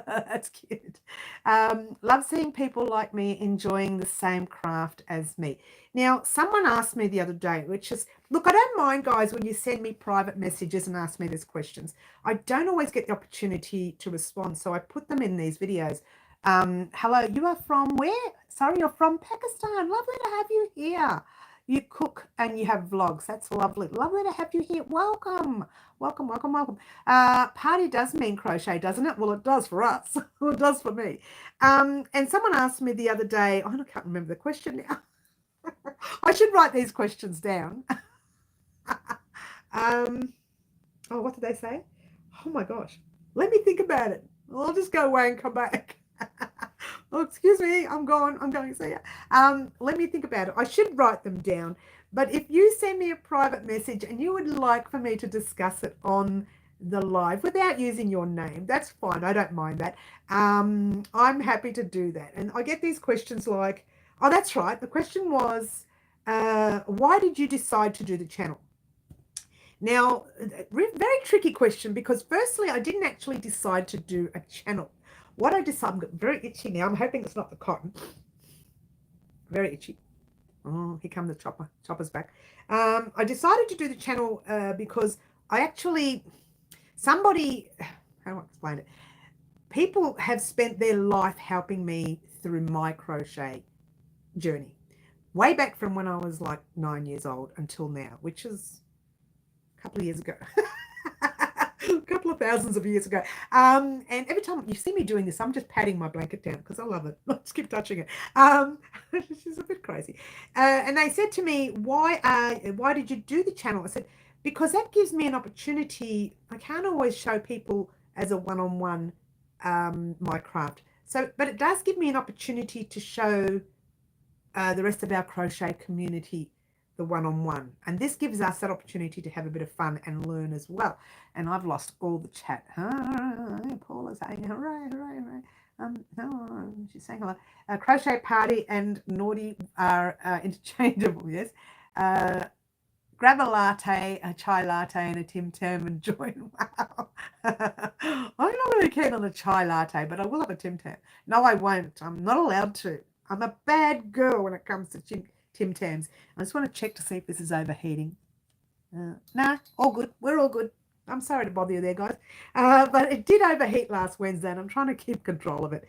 That's cute. Love seeing people like me enjoying the same craft as me. Now, someone asked me the other day, which is, look, I don't mind, guys, when you send me private messages and ask me these questions. I don't always get the opportunity to respond, so I put them in these videos. Hello, you are from where? Sorry, you're from Pakistan. Lovely to have you here. You cook and you have vlogs. That's lovely. Lovely to have you here. Welcome. Welcome, welcome, welcome. Party does mean crochet, doesn't it? Well, it does for us. Well, it does for me. And someone asked me the other day, I can't remember the question now. I should write these questions down. What did they say? Oh my gosh. Let me think about it. I'll just go away and come back. Oh, excuse me, I'm gone. I'm going to see you. Let me think about it. I should write them down. But if you send me a private message and you would like for me to discuss it on the live without using your name, that's fine. I don't mind that. I'm happy to do that. And I get these questions like, oh, that's right. The question was, why did you decide to do the channel? Now, very tricky question, because firstly, I didn't actually decide to do a channel. What I decided, I'm very itchy now. I'm hoping it's not the cotton. Very itchy. Oh, here come the chopper. Chopper's back. I decided to do the channel because I actually, how do I explain it? People have spent their life helping me through my crochet journey. Way back from when I was like 9 years old until now, which is a couple of years ago. A couple of thousands of years ago. And every time you see me doing this, I'm just patting my blanket down because I love it. I just keep touching it. She's a bit crazy. And they said to me, why did you do the channel? I said, because that gives me an opportunity. I can't always show people as a one-on-one my craft. But it does give me an opportunity to show the rest of our crochet community the one-on-one, and this gives us that opportunity to have a bit of fun and learn as well. And I've lost all the chat. Paula's saying hooray, hooray, hooray. She's saying hello. Crochet party and naughty are interchangeable. Yes. Grab a latte, a chai latte, and a Tim Tam and join. Wow. I'm not really keen on a chai latte, but I will have a Tim Tam. No, I won't. I'm not allowed to. I'm a bad girl when it comes to Tim Tams. I just want to check to see if this is overheating. Nah, all good. We're all good. I'm sorry to bother you there, guys. But it did overheat last Wednesday, and I'm trying to keep control of it.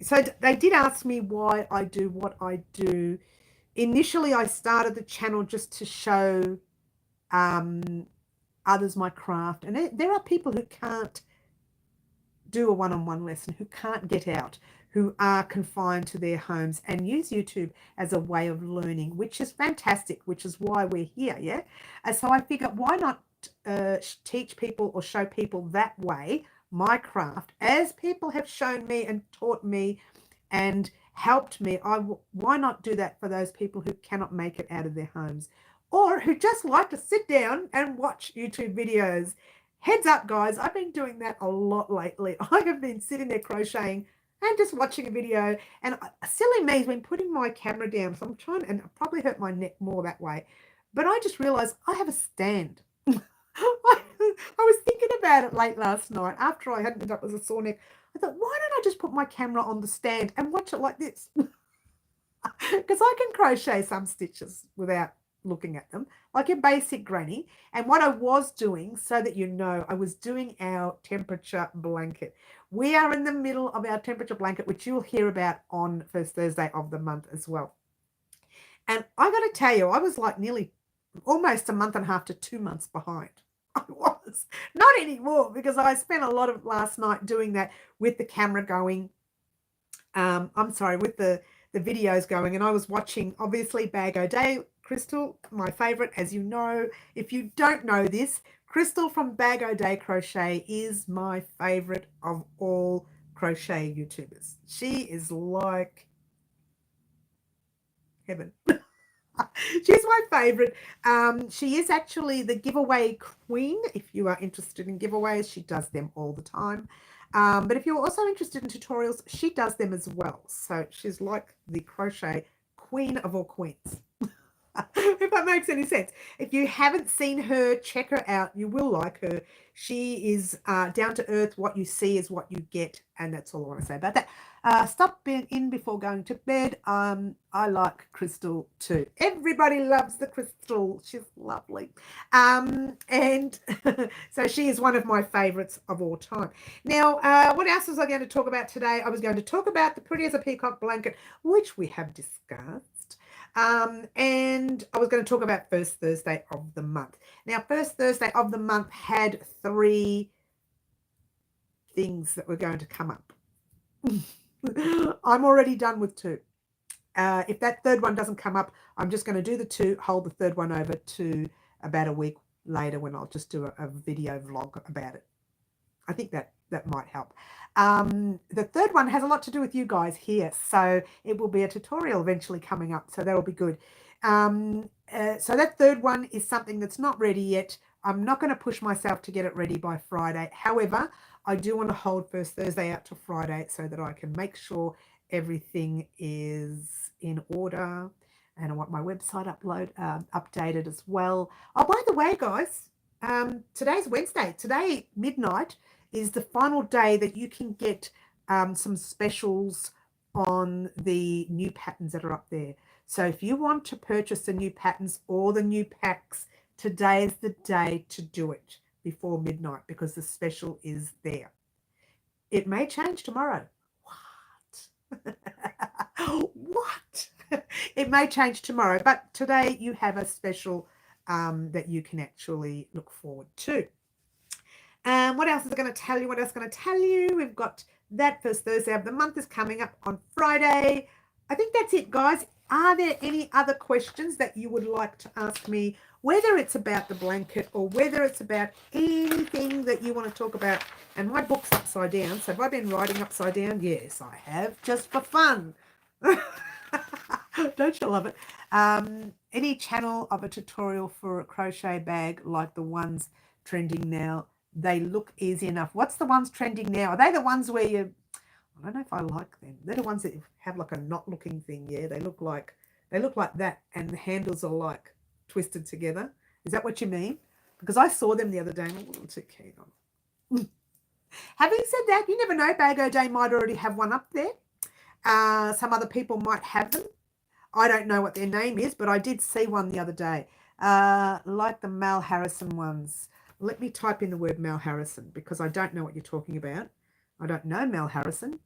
So they did ask me why I do what I do. Initially, I started the channel just to show others my craft. And there are people who can't do a one-on-one lesson, who can't get out, who are confined to their homes and use YouTube as a way of learning, which is fantastic, which is why we're here, yeah? So I figured, why not teach people or show people that way my craft, as people have shown me and taught me and helped me. Why not do that for those people who cannot make it out of their homes, or who just like to sit down and watch YouTube videos? Heads up, guys, I've been doing that a lot lately. I have been sitting there crocheting and just watching a video, and silly me has been putting my camera down, so I'm trying, and I probably hurt my neck more that way, but I just realized I have a stand. I was thinking about it late last night after I had ended up with a sore neck. I thought, why don't I just put my camera on the stand and watch it like this? Because I can crochet some stitches without looking at them, like a basic granny. And what I was doing, so that you know, I was doing our temperature blanket. We are in the middle of our temperature blanket, which you'll hear about on first Thursday of the month as well. And I got to tell you, I was like nearly almost a month and a half to 2 months behind. I was not anymore, because I spent a lot of last night doing that with the camera going. With the videos going, and I was watching, obviously, Bag O' Day. Crystal, my favorite, as you know. If you don't know this, Crystal from Bag O' Day Crochet is my favorite of all crochet YouTubers. She is like heaven. She's my favorite. She is actually the giveaway queen. If you are interested in giveaways, she does them all the time. But if you're also interested in tutorials, she does them as well. So she's like the crochet queen of all queens. If that makes any sense. If you haven't seen her, check her out. You will like her. She is down to earth. What you see is what you get, and that's all I want to say about that. Stop being in before going to bed. I like Crystal too. Everybody loves the Crystal. She's lovely. And so she is one of my favorites of all time. Now, what else was I going to talk about today? I was going to talk about the Pretty as a Peacock blanket, which we have discussed. And I was going to talk about first Thursday of the month. Now, first Thursday of the month had 3 things that were going to come up. I'm already done with 2. If that third one doesn't come up, I'm just going to do the 2, hold the third one over to about a week later when I'll just do a video vlog about it. I think that might help. The third one has a lot to do with you guys here, so it will be a tutorial eventually coming up, so that will be good. So that third one is something that's not ready yet. I'm not going to push myself to get it ready by Friday. However, I do want to hold first Thursday out to Friday so that I can make sure everything is in order, and I want my website updated as well. Oh, by the way, guys, today's Wednesday. Today, midnight, is the final day that you can get some specials on the new patterns that are up there. So if you want to purchase the new patterns or the new packs, today is the day to do it before midnight because the special is there. It may change tomorrow. What? What? It may change tomorrow, but today you have a special that you can actually look forward to. What else is I going to tell you? What else is going to tell you? We've got that first Thursday of the month is coming up on Friday. I think that's it, guys. Are there any other questions that you would like to ask me, whether it's about the blanket or whether it's about anything that you want to talk about? And my book's upside down. So have I been writing upside down? Yes, I have, just for fun. Don't you love it? Any channel of a tutorial for a crochet bag like the ones trending now, they look easy enough. What's the ones trending now? Are they the ones where you... I don't know if I like them. They're the ones that have like a knot looking thing. Yeah, they look like that, and the handles are like twisted together. Is that what you mean? Because I saw them the other day and I wasn't too keen on. Having said that, you never know. Bag O Day might already have one up there. Some other people might have them. I don't know what their name is, but I did see one the other day. Like the Mal Harrison ones. Let me type in the word Mal Harrison because I don't know what you're talking about. I don't know Mal Harrison.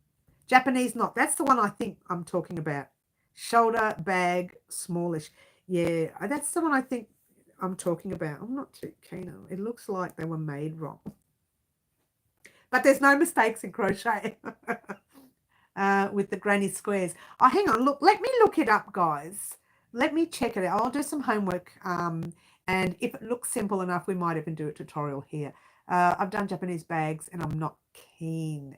Japanese knot. That's the one I think I'm talking about. Shoulder bag, smallish. Yeah, that's the one I think I'm talking about. I'm not too keen on it. It looks like they were made wrong. But there's no mistakes in crochet with the granny squares. Oh, hang on. Look, let me look it up, guys. Let me check it out. I'll do some homework. And if it looks simple enough, we might even do a tutorial here. I've done Japanese bags and I'm not keen.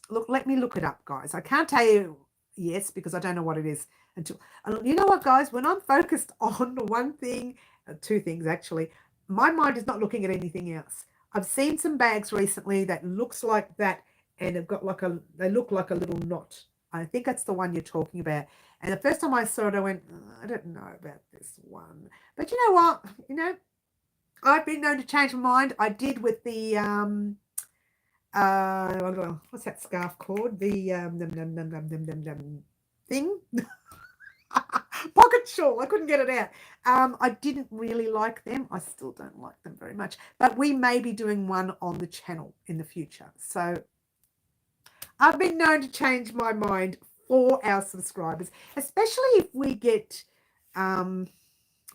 Look, let me look it up, guys. I can't tell you yes because I don't know what it is until... You know what, guys? When I'm focused on one thing, 2 things actually, my mind is not looking at anything else. I've seen some bags recently that looks like that, and they've got like they look like a little knot. I think that's the one you're talking about. And the first time I saw it, I went, I don't know about this one. But you know what? You know, I've been known to change my mind. I did with the, what's that scarf called? The thing. Pocket shawl. I couldn't get it out. I didn't really like them. I still don't like them very much. But we may be doing one on the channel in the future. So I've been known to change my mind for our subscribers, especially if we get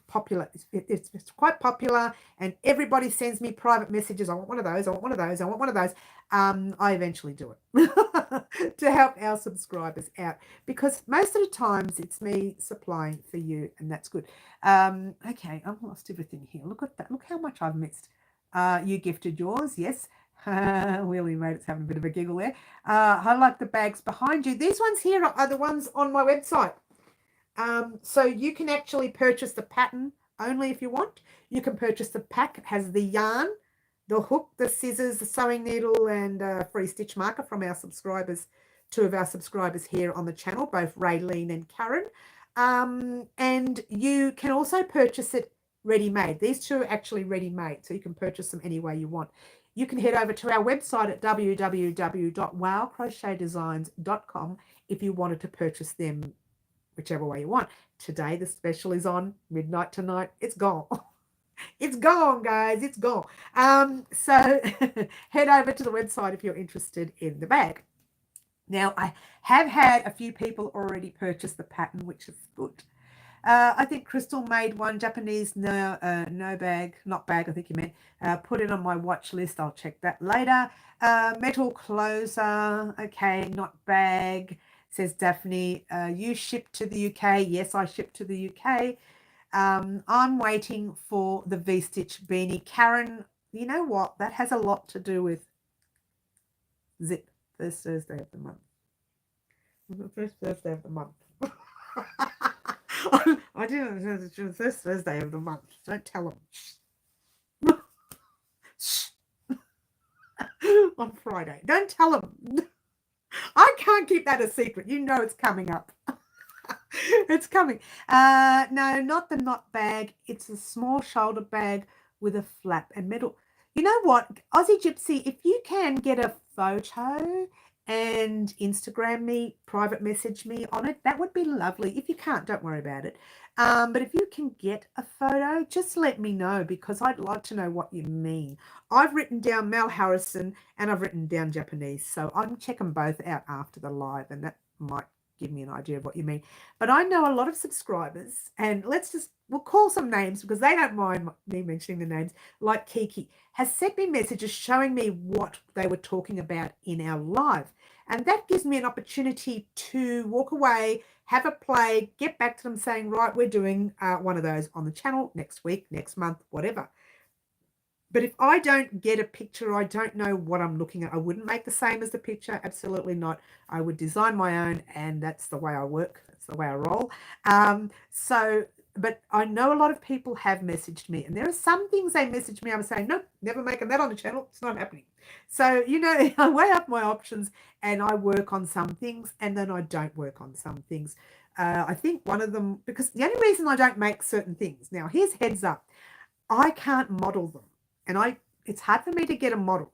popular. It's quite popular and everybody sends me private messages. I want one of those. I want one of those. I want one of those. I eventually do it to help our subscribers out because most of the times it's me supplying for you and that's good. Okay, I've lost everything here. Look at that. Look how much I've missed. You gifted yours. Yes. Wheelie Rate's having a bit of a giggle there. I like the bags behind you. These ones here are the ones on my website. So you can actually purchase the pattern only if you want. You can purchase the pack. It has the yarn, the hook, the scissors, the sewing needle, and free stitch marker from our subscribers, 2 of our subscribers here on the channel, both Raylene and Karen. And you can also purchase it ready-made. These two are actually ready-made, so you can purchase them any way you want. You can head over to our website at www.wowcrochetdesigns.com if you wanted to purchase them whichever way you want. Today, the special is on midnight tonight. It's gone. It's gone, guys. It's gone. So head over to the website if you're interested in the bag. Now, I have had a few people already purchase the pattern, which is good. I think Crystal made one Japanese no bag, not bag, I think you meant. Put it on my watch list. I'll check that later. Metal closer. Okay, not bag, says Daphne. You ship to the UK. Yes, I ship to the UK. I'm waiting for the V-stitch beanie. Karen, you know what? That has a lot to do with zip. First Thursday of the month. The first Thursday of the month. I didn't know the first Thursday of the month. Don't tell them. On Friday. Don't tell them. I can't keep that a secret. You know it's coming up. It's coming. No, not the knot bag. It's a small shoulder bag with a flap and metal. You know what, Aussie Gypsy, if you can get a photo and Instagram me, private message me on it, that would be lovely. If you can't, don't worry about it. But if you can get a photo, just let me know, because I'd like to know what you mean. I've written down Mel Harrison and I've written down Japanese, so I'm checking both out after the live, and that might give me an idea of what you mean. But I know a lot of subscribers, and we'll call some names because they don't mind me mentioning the names, like Kiki, has sent me messages showing me what they were talking about in our live. And that gives me an opportunity to walk away, have a play, get back to them saying, right, we're doing one of those on the channel next week, next month, whatever. But if I don't get a picture, I don't know what I'm looking at. I wouldn't make the same as the picture. Absolutely not. I would design my own, and that's the way I work. That's the way I roll. But I know a lot of people have messaged me, and there are some things they message me. I'm saying, nope, never making that on the channel. It's not happening. So, I weigh up my options, and I work on some things, and then I don't work on some things. I think one of them, because the only reason I don't make certain things, now here's heads up, I can't model them. And it's hard for me to get a model.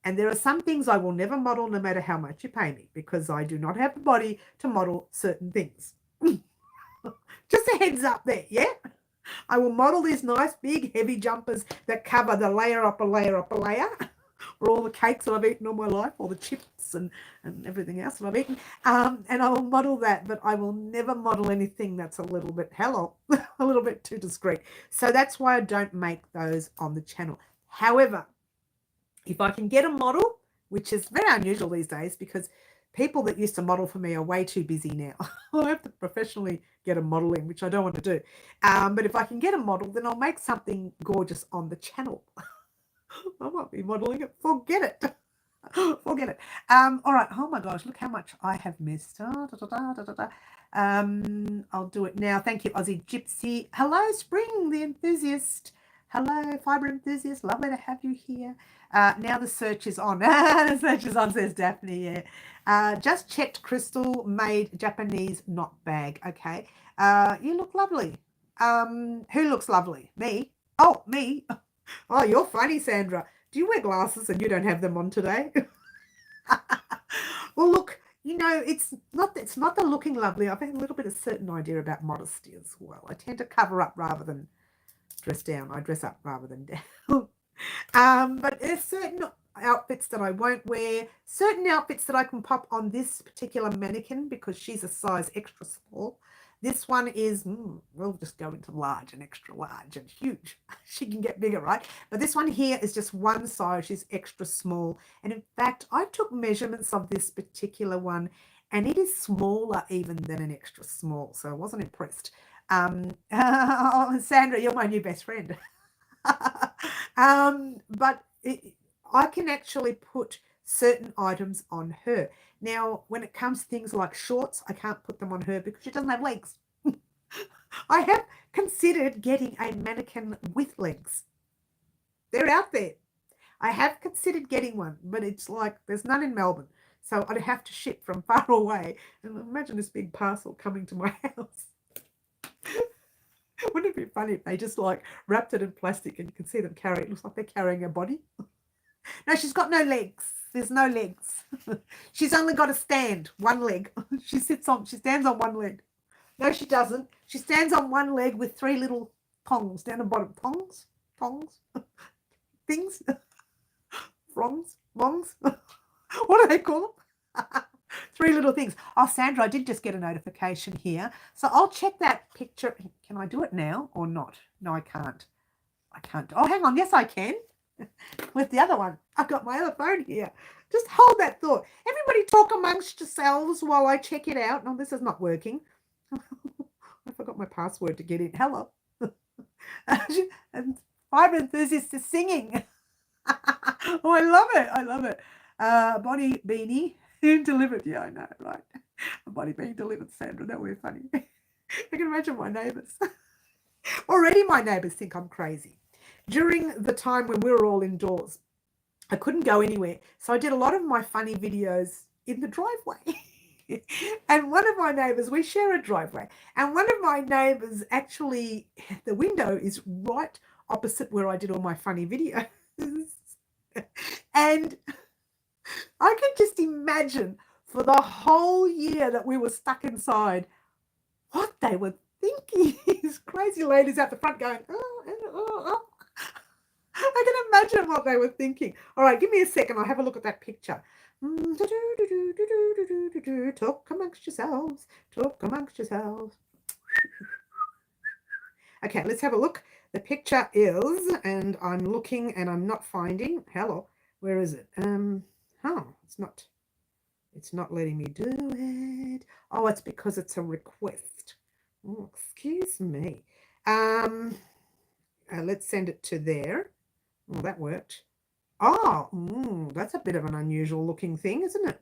And there are some things I will never model no matter how much you pay me, because I do not have the body to model certain things. Just a heads up there, yeah? I will model these nice big heavy jumpers that cover the layer up a layer up a layer, or all the cakes that I've eaten all my life, all the chips and everything else that I've eaten. And I will model that, but I will never model anything that's a little bit, a little bit too discreet. So that's why I don't make those on the channel. However, if I can get a model, which is very unusual these days, because people that used to model for me are way too busy now. I have to professionally get a model in, which I don't want to do. But if I can get a model, then I'll make something gorgeous on the channel. I might be modeling it. Forget it. Forget it. All right. Oh my gosh, look how much I have missed. I'll do it now. Thank you, Aussie Gypsy. Hello, Spring, the enthusiast. Hello, fibre enthusiast. Lovely to have you here. Now the search is on. The search is on, says Daphne. Yeah. Just checked. Crystal made Japanese knot bag. Okay. You look lovely. Who looks lovely? Me? Oh, me. Oh, you're funny, Sandra. Do you wear glasses and you don't have them on today? Well, look, it's not the looking lovely. I've had a little bit of certain idea about modesty as well. I tend to cover up rather than dress down. I dress up rather than down. But there's certain outfits that I won't wear, certain outfits that I can pop on this particular mannequin because she's a size extra small. This one is, we'll just go into large and extra large and huge. She can get bigger, right? But this one here is just one size. She's extra small. And in fact, I took measurements of this particular one, and it is smaller even than an extra small. So I wasn't impressed. Sandra, you're my new best friend. But I can actually put certain items on her. Now, when it comes to things like shorts, I can't put them on her because she doesn't have legs. I have considered getting a mannequin with legs. They're out there. I have considered getting one, but it's like there's none in Melbourne. So I'd have to ship from far away. And imagine this big parcel coming to my house. Wouldn't it be funny if they just like wrapped it in plastic and you can see them carry it? It looks like they're carrying a body. No, she's got no legs. There's no legs. She's only got a stand, one leg. She stands on one leg. No, she doesn't. She stands on one leg with three little tongs down the bottom. Tongs? Things? Frongs? Longs? What do they call them? Three little things. Oh, Sandra, I did just get a notification here. So I'll check that picture. Can I do it now or not? No, I can't. Oh, hang on. Yes, I can. With the other one. I've got my other phone here. Just hold that thought. Everybody talk amongst yourselves while I check it out. No, this is not working. I forgot my password to get in. Hello. And Fiber Enthusiast is singing. Oh, I love it. I love it. Body beanie delivered. Yeah, I know, right? A body being delivered, Sandra. That would be funny. I can imagine my neighbours. Already my neighbours think I'm crazy. During the time when we were all indoors, I couldn't go anywhere. So I did a lot of my funny videos in the driveway. And one of my neighbours, we share a driveway, and one of my neighbours actually, the window is right opposite where I did all my funny videos. And I can just imagine for the whole year that we were stuck inside, what they were thinking. These crazy ladies out the front going, oh. I can imagine what they were thinking. All right, give me a second. I'll have a look at that picture. Talk amongst yourselves. Talk amongst yourselves. Okay, let's have a look. The picture is, and I'm looking and I'm not finding. Hello, where is it? Oh, it's not letting me do it. Oh, it's because it's a request. Oh, excuse me. Let's send it to there. Oh, that worked. Oh, that's a bit of an unusual looking thing, isn't it?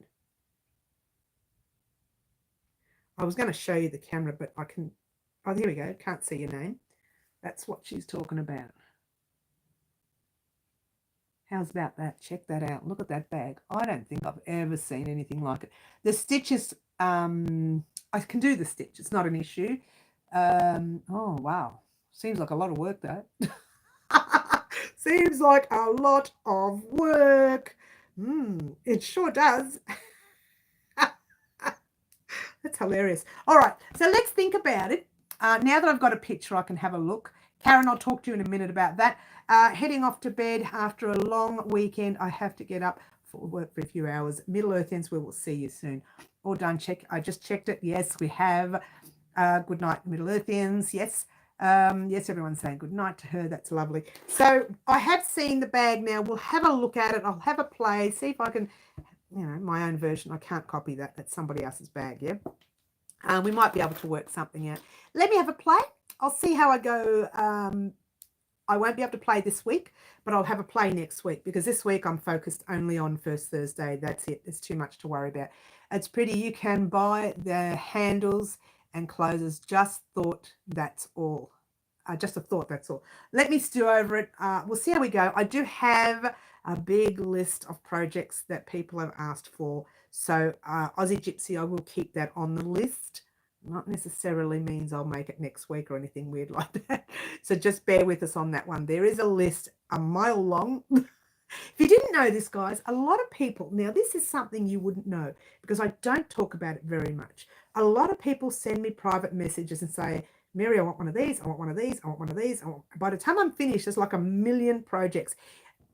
I was going to show you the camera, but I can... Oh, there we go. Can't see your name. That's what she's talking about. How's about that? Check that out. Look at that bag. I don't think I've ever seen anything like it. The stitches, I can do the stitch. It's not an issue. Oh, wow. Seems like a lot of work, though. Seems like a lot of work. It sure does. That's hilarious. All right, so let's think about it. Now that I've got a picture, I can have a look. Karen, I'll talk to you in a minute about that. Heading off to bed after a long weekend. I have to get up for work for a few hours. Middle Earthians, we will see you soon. All done. I just checked it. Yes, we have. Good night, Middle Earthians. Yes. Yes, everyone's saying good night to her. That's lovely. So I have seen the bag now. We'll have a look at it. I'll have a play, see if I can, my own version. I can't copy that. That's somebody else's bag, yeah? We might be able to work something out. Let me have a play. I'll see how I go. I won't be able to play this week, but I'll have a play next week because this week I'm focused only on First Thursday. That's it. There's too much to worry about. It's pretty. You can buy the handles and closes. Just thought that's all. Just a thought, that's all. Let me stew over it. We'll see how we go. I do have a big list of projects that people have asked for. So Aussie Gypsy, I will keep that on the list. Not necessarily means I'll make it next week or anything weird like that. So just bear with us on that one. There is a list a mile long. If you didn't know this, guys, a lot of people, now this is something you wouldn't know because I don't talk about it very much. A lot of people send me private messages and say, Mary, I want one of these, I want one of these, I want one of these. By the time I'm finished, there's like 1 million projects.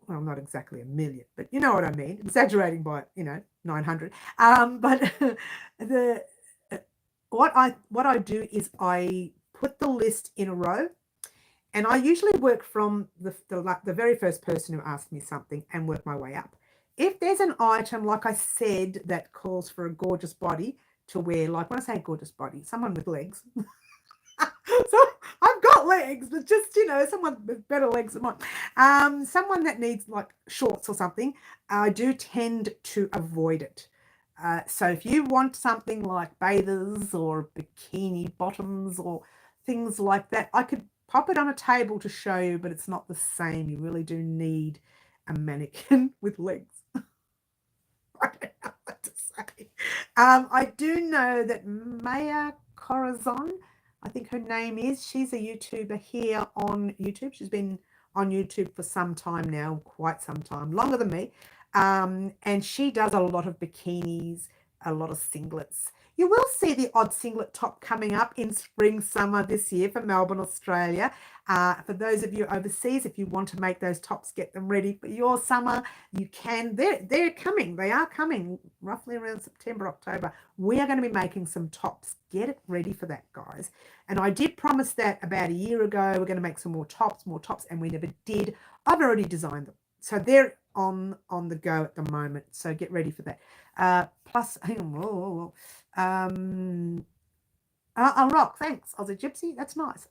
Well, not exactly 1 million, but you know what I mean. Exaggerating by, 900. But what I do is I put the list in a row, and I usually work from the very first person who asked me something and work my way up. If there's an item, like I said, that calls for a gorgeous body to wear, like when I say gorgeous body, someone with legs. So I've got legs, but just, someone with better legs than mine. Someone that needs like shorts or something, I do tend to avoid it. So if you want something like bathers or bikini bottoms or things like that, I could pop it on a table to show you, but it's not the same. You really do need a mannequin with legs. I don't know what to say. I do know that Maya Corazon, I think her name is. She's a YouTuber here on YouTube. She's been on YouTube for some time now, quite some time, longer than me. And she does a lot of bikinis, a lot of singlets. You will see the odd singlet top coming up in spring, summer this year for Melbourne, Australia. For those of you overseas, if you want to make those tops, get them ready for your summer, you can. They're coming. They are coming roughly around September, October. We are going to be making some tops. Get it ready for that, guys. And I did promise that about a year ago. We're going to make some more tops, and we never did. I've already designed them. So they're on the go at the moment. So get ready for that. Plus, hang on. I'll rock. Thanks, Aussie Gypsy. That's nice.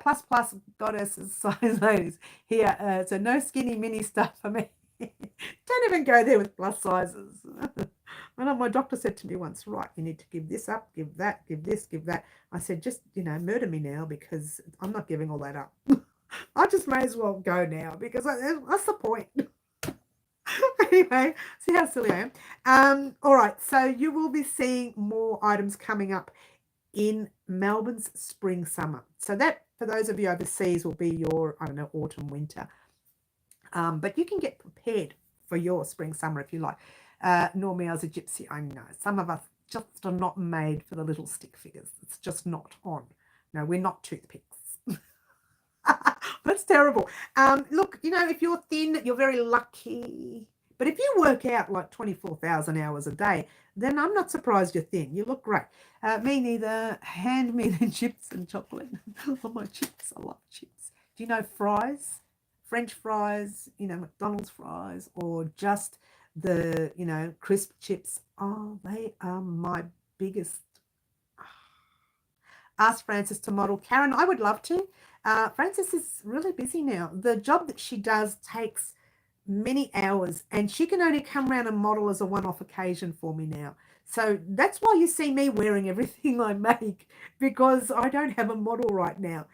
Plus goddesses size ladies here. So no skinny mini stuff for me. Don't even go there with plus sizes. Well, my doctor said to me once, right, you need to give this up, give that, give this, give that. I said, just, murder me now because I'm not giving all that up. I just may as well go now because what's the point? Anyway, see how silly I am. All right, so you will be seeing more items coming up in Melbourne's spring, summer. So that, for those of you overseas, will be your, I don't know, autumn, winter. But you can get prepared for your spring, summer if you like. Nor me as a gypsy, I know. Some of us just are not made for the little stick figures. It's just not on. No, we're not toothpicks. That's terrible. Look, if you're thin, you're very lucky. But if you work out like 24,000 hours a day, then I'm not surprised you're thin. You look great. Me neither. Hand me the chips and chocolate. Oh, my chips. I love chips. Do you know fries? French fries, McDonald's fries, or just the, crisp chips. Oh, they are my biggest. Ask Frances to model. Karen, I would love to. Frances is really busy now. The job that she does takes many hours, and she can only come around and model as a one-off occasion for me now. So that's why you see me wearing everything I make, because I don't have a model right now.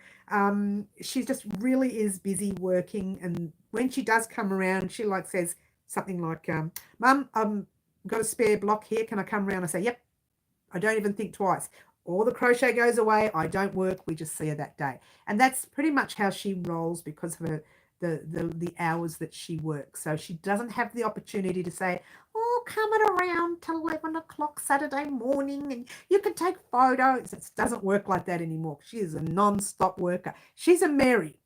She just really is busy working, and when she does come around, she says something like, Mum, I've got a spare block here. Can I come around? I say, yep. I don't even think twice. All the crochet goes away. I don't work. We just see her that day. And that's pretty much how she rolls because of her the hours that she works. So she doesn't have the opportunity to say, oh, come at around till 11 o'clock Saturday morning and you can take photos. It doesn't work like that anymore. She is a non-stop worker. She's a Mary.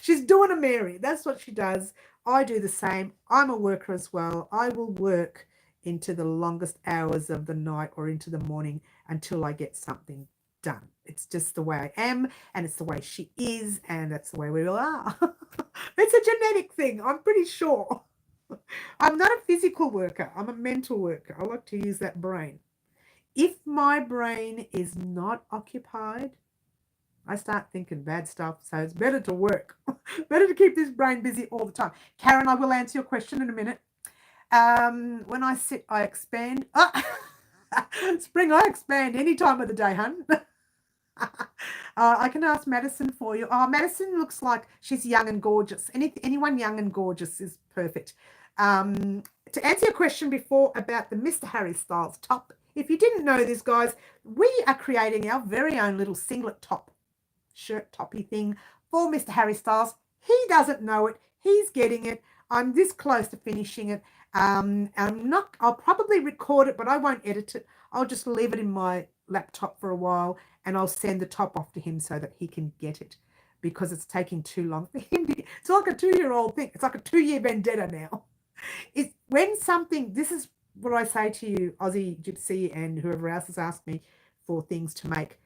She's doing a Mary. That's what she does. I do the same. I'm a worker as well. I will work into the longest hours of the night or into the morning until I get something done. It's just the way I am, and it's the way she is, and that's the way we all are. It's a genetic thing, I'm pretty sure. I'm not a physical worker. I'm a mental worker. I like to use that brain. If my brain is not occupied, I start thinking bad stuff, so it's better to work. Better to keep this brain busy all the time. Karen, I will answer your question in a minute. When I sit, I expand. Spring, I expand any time of the day, hun. I can ask Madison for you. Oh, Madison looks like she's young and gorgeous. Anyone young and gorgeous is perfect. To answer your question before about the Mr. Harry Styles top, if you didn't know this, guys, we are creating our very own little singlet top, shirt toppy thing for Mr. Harry Styles. He doesn't know it. He's getting it. I'm this close to finishing it. I'll probably record it, but I won't edit it. I'll just leave it in my laptop for a while, and I'll send the top off to him so that he can get it, because it's taking too long for him to get. It's like a 2-year-old thing. It's like a 2-year vendetta now. It's when something, this is what I say to you, Aussie Gypsy, and whoever else has asked me for things to make.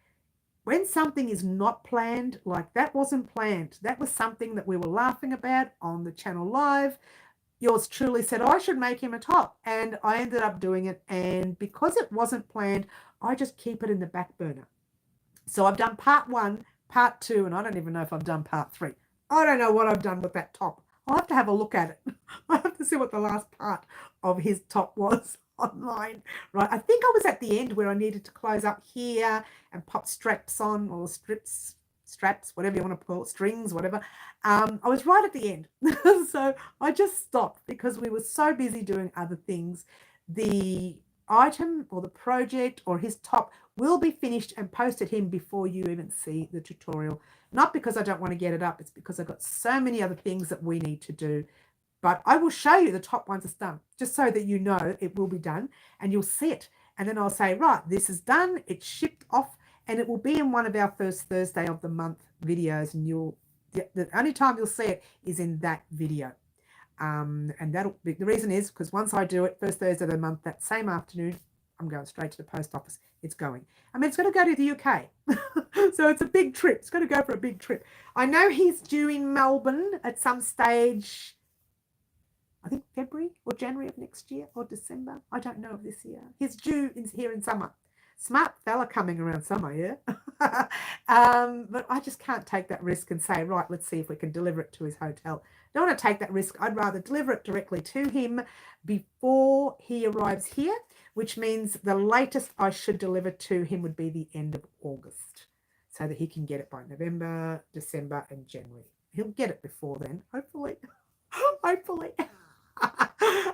When something is not planned, like that wasn't planned. That was something that we were laughing about on the channel live. Yours truly said, I should make him a top. And I ended up doing it. And because it wasn't planned, I just keep it in the back burner. So I've done part 1, part 2, and I don't even know if I've done part 3. I don't know what I've done with that top. I'll have to have a look at it. I'll have to see what the last part of his top was online. Right, I think I was at the end where I needed to close up here and pop straps on, or straps, whatever you want to call it, strings, whatever. I was right at the end. So I just stopped because we were so busy doing other things. item or the project or his top will be finished and posted him before you even see the tutorial. Not because I don't want to get it up, it's because I've got so many other things that we need to do. But I will show you the top ones it's done, just so that you know it will be done and you'll see it. And then I'll say, right, this is done, it's shipped off, and it will be in one of our first Thursday of the month videos. And the only time you'll see it is in that video. And that'll be, the reason is because once I do it, first Thursday of the month, that same afternoon, I'm going straight to the post office. It's going. I mean, it's going to go to the UK. So it's a big trip. It's going to go for a big trip. I know he's due in Melbourne at some stage, I think February or January of next year or December. I don't know of this year. He's due here in summer. Smart fella coming around summer, yeah? But I just can't take that risk and say, right, let's see if we can deliver it to his hotel. I don't want to take that risk. I'd rather deliver it directly to him before he arrives here, which means the latest I should deliver to him would be the end of August, so that he can get it by November, December, and January. He'll get it before then, hopefully. Hopefully.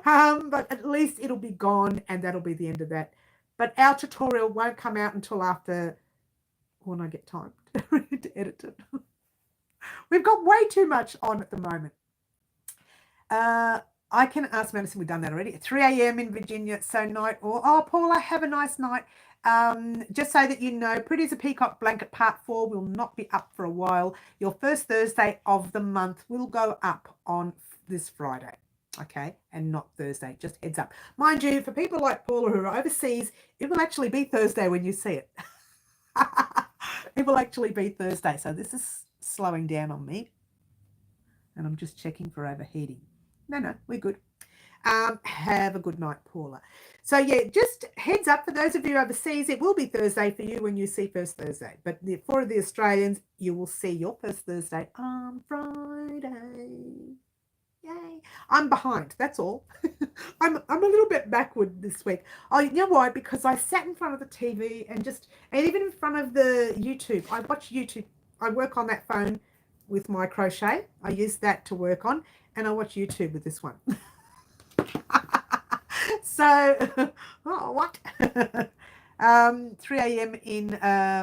But at least it'll be gone, and that'll be the end of that. But our tutorial won't come out until after, when I get time to edit it. We've got way too much on at the moment. I can ask Madison, we've done that already. At 3 a.m. in Virginia, so night or, oh, Paula, have a nice night. Just so that you know, Pretty as a Peacock Blanket Part 4 will not be up for a while. Your first Thursday of the month will go up on this Friday. Okay, and not Thursday, just heads up. Mind you, for people like Paula who are overseas, it will actually be Thursday when you see it. It will actually be Thursday, so this is slowing down on me. And I'm just checking for overheating. No, we're good. Have a good night, Paula. So yeah, just heads up for those of you overseas, it will be Thursday for you when you see First Thursday. But for the Australians, you will see your First Thursday on Friday. Yay. I'm behind, that's all. I'm a little bit backward this week. Oh, you know why? Because I sat in front of the TV and even in front of the YouTube. I watch YouTube. I work on that phone with my crochet. I use that to work on, and I watch YouTube with this one. So, oh, what? 3 a.m. in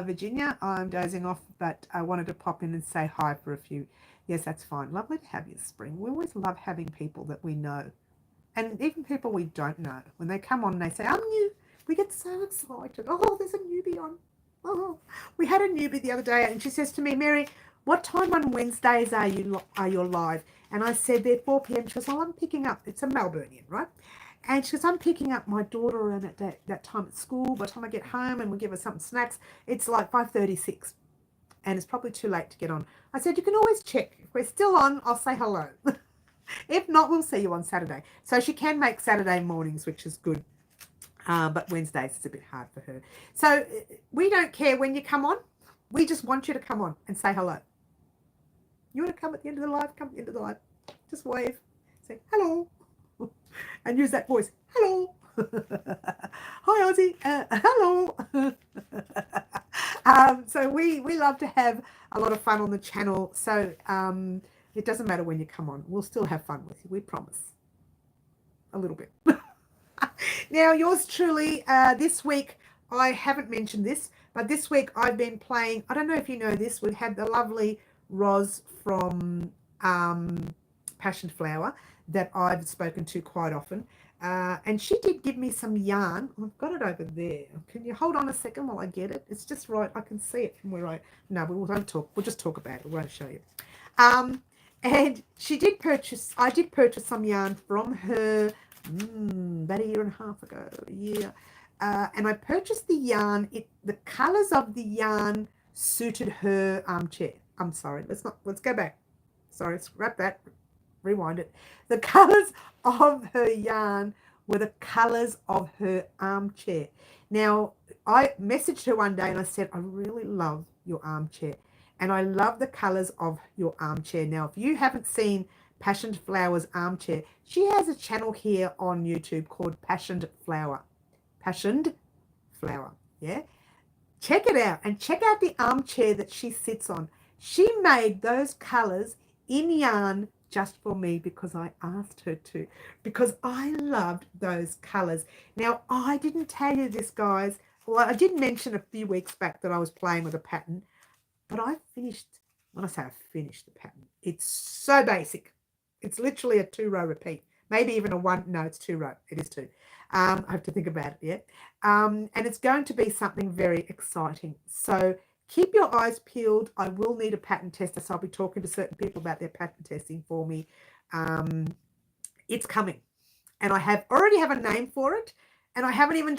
Virginia. I'm dozing off, but I wanted to pop in and say hi for a few. Yes, that's fine. Lovely to have you, Spring. We always love having people that we know. And even people we don't know. When they come on and they say, I'm new, we get so excited. Oh, there's a newbie on. Oh, we had a newbie the other day, and she says to me, Mary, what time on Wednesdays are you live? And I said, they're 4 p.m. She goes, oh, I'm picking up. It's a Melbourneian, right? And she goes, I'm picking up my daughter around that time at school. By the time I get home and we give her some snacks, it's like 5:36. And it's probably too late to get on. I said, you can always check. If we're still on, I'll say hello. If not, we'll see you on Saturday. So she can make Saturday mornings, which is good. But Wednesdays is a bit hard for her. So we don't care when you come on. We just want you to come on and say hello. You want to come at the end of the live? Come at the end of the live. Just wave. Say hello. And use that voice. Hello. Hi, Ozzy. Hello. So we love to have a lot of fun on the channel. So it doesn't matter when you come on. We'll still have fun with you. We promise. A little bit. Now, yours truly, this week, I haven't mentioned this, but this week I've been playing, I don't know if you know this, we've had the lovely Roz from Passion Flower that I've spoken to quite often. And she did give me some yarn. I've got it over there. Can you hold on a second while I get it? It's just right. I can see it from where no, we won't talk. We'll just talk about it. We won't show you. And I did purchase some yarn from her about a year and a half ago. Yeah. And I purchased the yarn. The colours of the yarn suited her armchair. I'm sorry. Let's go back. Sorry, scrap that. Rewind it. The colours of her yarn were the colours of her armchair. Now, I messaged her one day and I said, I really love your armchair. And I love the colours of your armchair. Now, if you haven't seen Passioned Flower's armchair, she has a channel here on YouTube called Passioned Flower. Passioned Flower, yeah? Check it out and check out the armchair that she sits on. She made those colours in yarn just for me because I asked her to, because I loved those colors. Now, I didn't tell you this, guys. Well, I did mention a few weeks back that I was playing with a pattern, but I finished, when I say I finished the pattern, it's so basic. It's literally a 2-row repeat, maybe even a one. No, it's 2-row. It is 2. I have to think about it, yeah. And it's going to be something very exciting. So keep your eyes peeled. I will need a pattern tester, so I'll be talking to certain people about their pattern testing for me. It's coming, and I already have a name for it, and I haven't even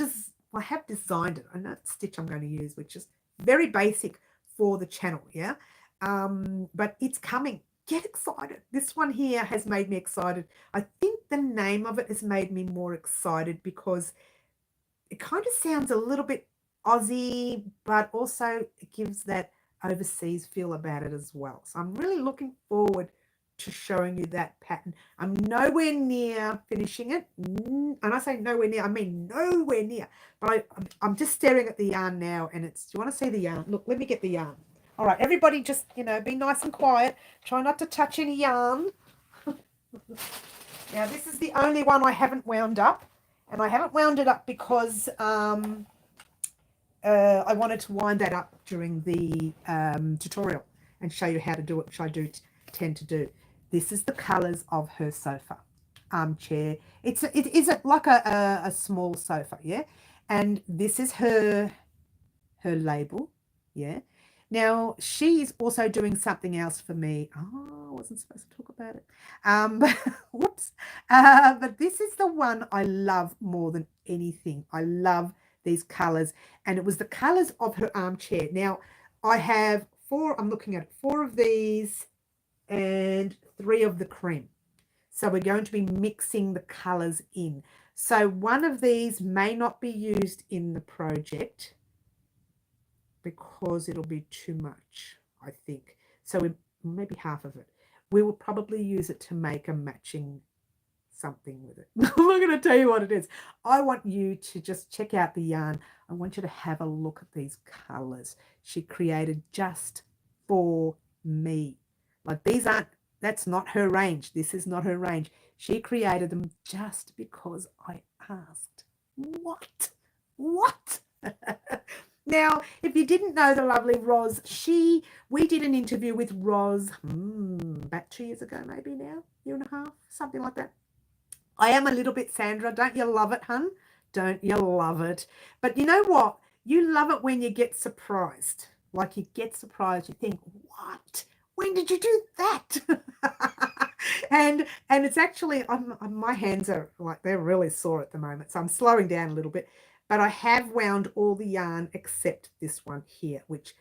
I have designed it. I know the stitch I'm going to use, which is very basic for the channel, yeah. But it's coming. Get excited. This one here has made me excited. I think the name of it has made me more excited because it kind of sounds a little bit Aussie, but also it gives that overseas feel about it as well. So I'm really looking forward to showing you that pattern. I'm nowhere near finishing it. And I say nowhere near, I mean nowhere near. But I'm just staring at the yarn now, and it's, do you want to see the yarn? Look, let me get the yarn. All right, everybody just, be nice and quiet. Try not to touch any yarn. Now, this is the only one I haven't wound up. And I haven't wound it up because I wanted to wind that up during the tutorial and show you how to do it, which I do tend to do. This is the colours of her sofa, armchair. It is like a small sofa, yeah? And this is her label, yeah? Now, she's also doing something else for me. Oh, I wasn't supposed to talk about it. Whoops. But this is the one I love more than anything. I love these colours. And it was the colours of her armchair. Now, I have 4, I'm looking at 4 of these and 3 of the cream. So we're going to be mixing the colours in. So one of these may not be used in the project, because it'll be too much, I think. So maybe half of it. We will probably use it to make a matching something with it. I'm not going to tell you what it is. I want you to just check out the yarn. I want you to have a look at these colours she created just for me. Like, these aren't, that's not her range. This is not her range. She created them just because I asked. What? Now, if you didn't know the lovely Roz, we did an interview with Roz about 2 years ago, maybe now, 1.5 years, something like that. I am a little bit Sandra. Don't you love it, hun? Don't you love it? But you know what? You love it when you get surprised. Like, you get surprised, you think, what? When did you do that? and it's actually, my hands are like, they're really sore at the moment, so I'm slowing down a little bit. But I have wound all the yarn except this one here, which,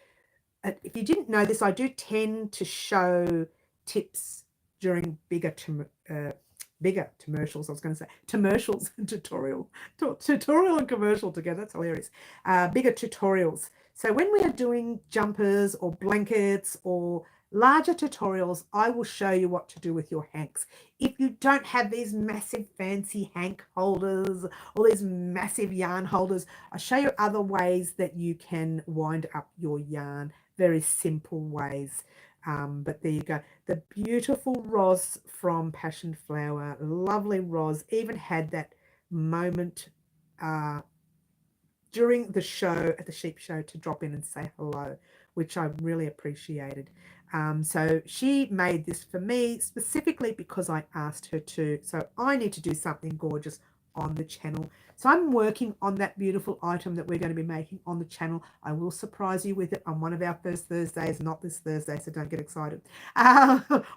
if you didn't know this, I do tend to show tips during bigger commercials. I was going to say commercials and tutorial and commercial together. That's hilarious. Bigger tutorials. So when we are doing jumpers or blankets or larger tutorials, I will show you what to do with your hanks. If you don't have these massive fancy hank holders or these massive yarn holders, I'll show you other ways that you can wind up your yarn, very simple ways. But there you go. The beautiful Roz from Passion Flower, lovely Roz, even had that moment during the show, at the sheep show, to drop in and say hello, which I really appreciated. So she made this for me specifically because I asked her to. So I need to do something gorgeous on the channel. So I'm working on that beautiful item that we're going to be making on the channel. I will surprise you with it on one of our first Thursdays, not this Thursday, so don't get excited.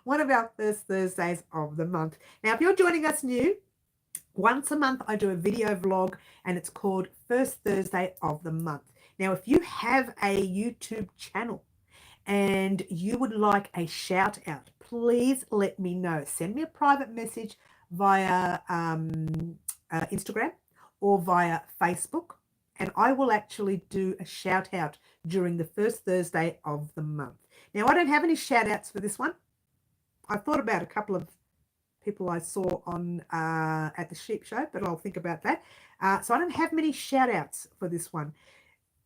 One of our first Thursdays of the month. Now, if you're joining us new, once a month I do a video vlog, and it's called First Thursday of the Month. Now, if you have a YouTube channel and you would like a shout out, please let me know. Send me a private message via Instagram or via Facebook, and I will actually do a shout out during the first Thursday of the month. Now, I don't have any shout outs for this one. I thought about a couple of people I saw on at the sheep show, but I'll think about that. So I don't have many shout outs for this one.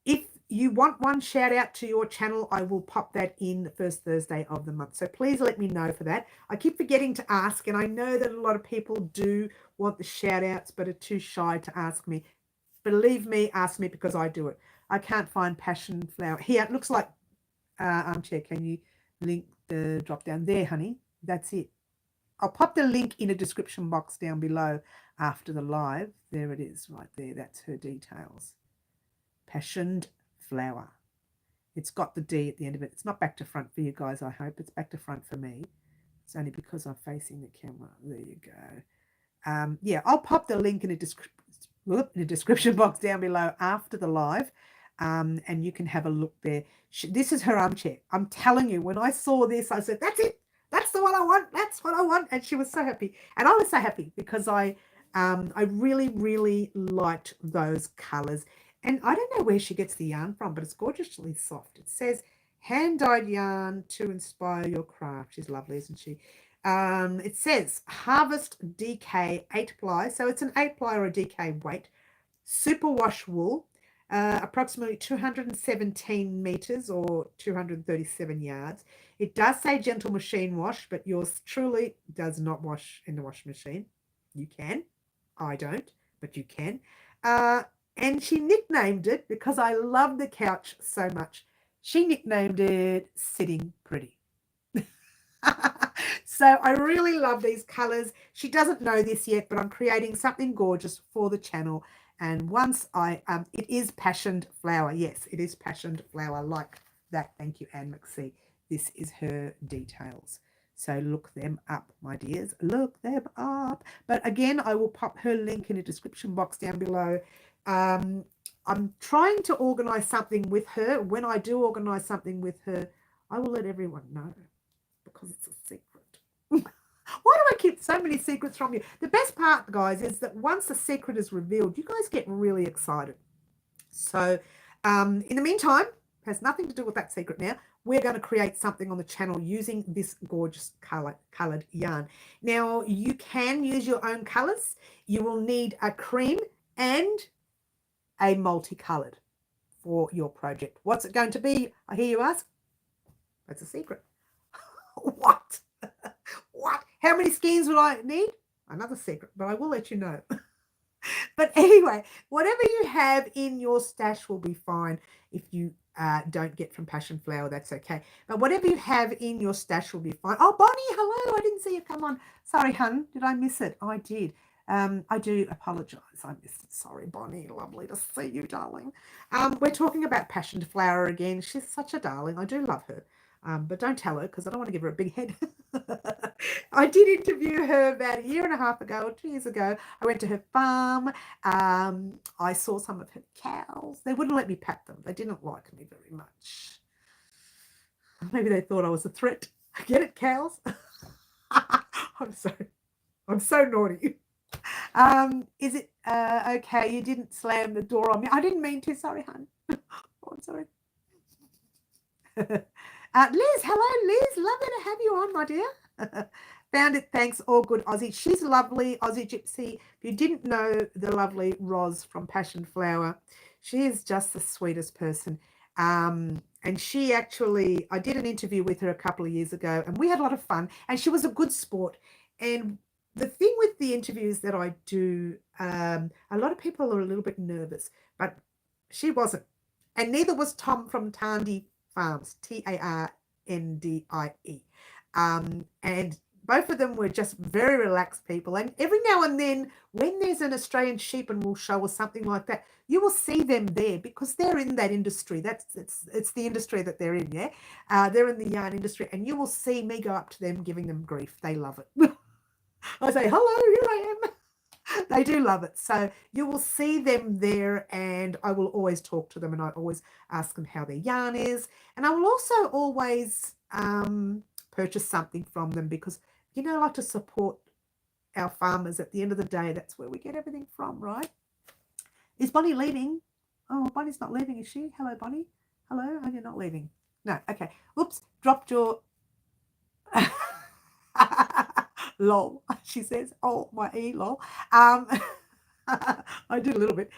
If you want one shout out to your channel, I will pop that in the first Thursday of the month. So please let me know for that. I keep forgetting to ask, and I know that a lot of people do want the shout outs, but are too shy to ask me. Believe me, ask me because I do it. I can't find passion flower. Here, it looks like armchair. Can you link the drop down there, honey? That's it. I'll pop the link in a description box down below after the live. There it is right there. That's her details. Passioned flower. It's got the D at the end of it. It's not back to front for you guys, I hope. It's back to front for me. It's only because I'm facing the camera. There you go. Yeah, I'll pop the link in a description box down below after the live, and you can have a look there. This is her armchair. I'm telling you, when I saw this, I said, that's it. That's the one I want. That's what I want. And she was so happy. And I was so happy because I really, really liked those colors. And I don't know where she gets the yarn from, but it's gorgeously soft. It says, hand-dyed yarn to inspire your craft. She's lovely, isn't she? It says, harvest DK 8-ply. So it's an 8-ply or a DK weight. Superwash wool, approximately 217 meters or 237 yards. It does say gentle machine wash, but yours truly does not wash in the washing machine. You can. I don't, but you can. And she nicknamed it, because I love the couch so much, she nicknamed it Sitting Pretty. So I really love these colors. She doesn't know this yet, but I'm creating something gorgeous for the channel. And once it is passioned flower. Yes, it is passioned flower like that. Thank you, Anne McSee. This is her details. So look them up, my dears. Look them up. But again, I will pop her link in a description box down below. I'm trying to organize something with her. When I do organize something with her, I will let everyone know, because it's a secret. Why do I keep so many secrets from you? The best part, guys, is that once the secret is revealed, you guys get really excited. So in the meantime, has nothing to do with that secret now. We're going to create something on the channel using this gorgeous colored yarn. Now, you can use your own colors. You will need a cream and a multicolored for your project. What's it going to be? I hear you ask. That's a secret. What? What? How many skeins will I need? Another secret, but I will let you know. But anyway, whatever you have in your stash will be fine. If you don't get from Passion Flower, that's okay. But whatever you have in your stash will be fine. Oh, Bonnie, hello. I didn't see you come on. Sorry, hun. Did I miss it? I did. I do apologize. I missed it. Sorry, Bonnie. Lovely to see you, darling. We're talking about Passion Flower again. She's such a darling. I do love her. But don't tell her, because I don't want to give her a big head. I did interview her about a year and a half ago or 2 years ago. I went to her farm. I saw some of her cows. They wouldn't let me pet them. They didn't like me very much. Maybe they thought I was a threat. Get it, cows? I'm so naughty. Is it okay? You didn't slam the door on me. I didn't mean to. Sorry, hon. Oh, I'm sorry. Liz, hello, Liz. Lovely to have you on, my dear. Found it. Thanks. All good, Aussie. She's lovely, Aussie Gypsy. If you didn't know the lovely Roz from Passion Flower, she is just the sweetest person. And she actually, I did an interview with her a couple of years ago, and we had a lot of fun, and she was a good sport. And the thing with the interviews that I do, a lot of people are a little bit nervous, but she wasn't. And neither was Tom from Tarndie Farms, Tarndie. And both of them were just very relaxed people. And every now and then, when there's an Australian sheep and wool show or something like that, you will see them there, because they're in that industry. It's the industry that they're in, yeah? They're in the yarn industry, and you will see me go up to them giving them grief. They love it. I say, hello, here I am. They do love it. So you will see them there, and I will always talk to them, and I always ask them how their yarn is. And I will also always purchase something from them, because, you know, I like to support our farmers. At the end of the day, that's where we get everything from, right? Is Bonnie leaving? Oh, Bonnie's not leaving, is she? Hello, Bonnie. Hello? Oh, you're not leaving. No, okay. Oops, dropped your... lol, she says. Oh, my E, lol. I did a little bit.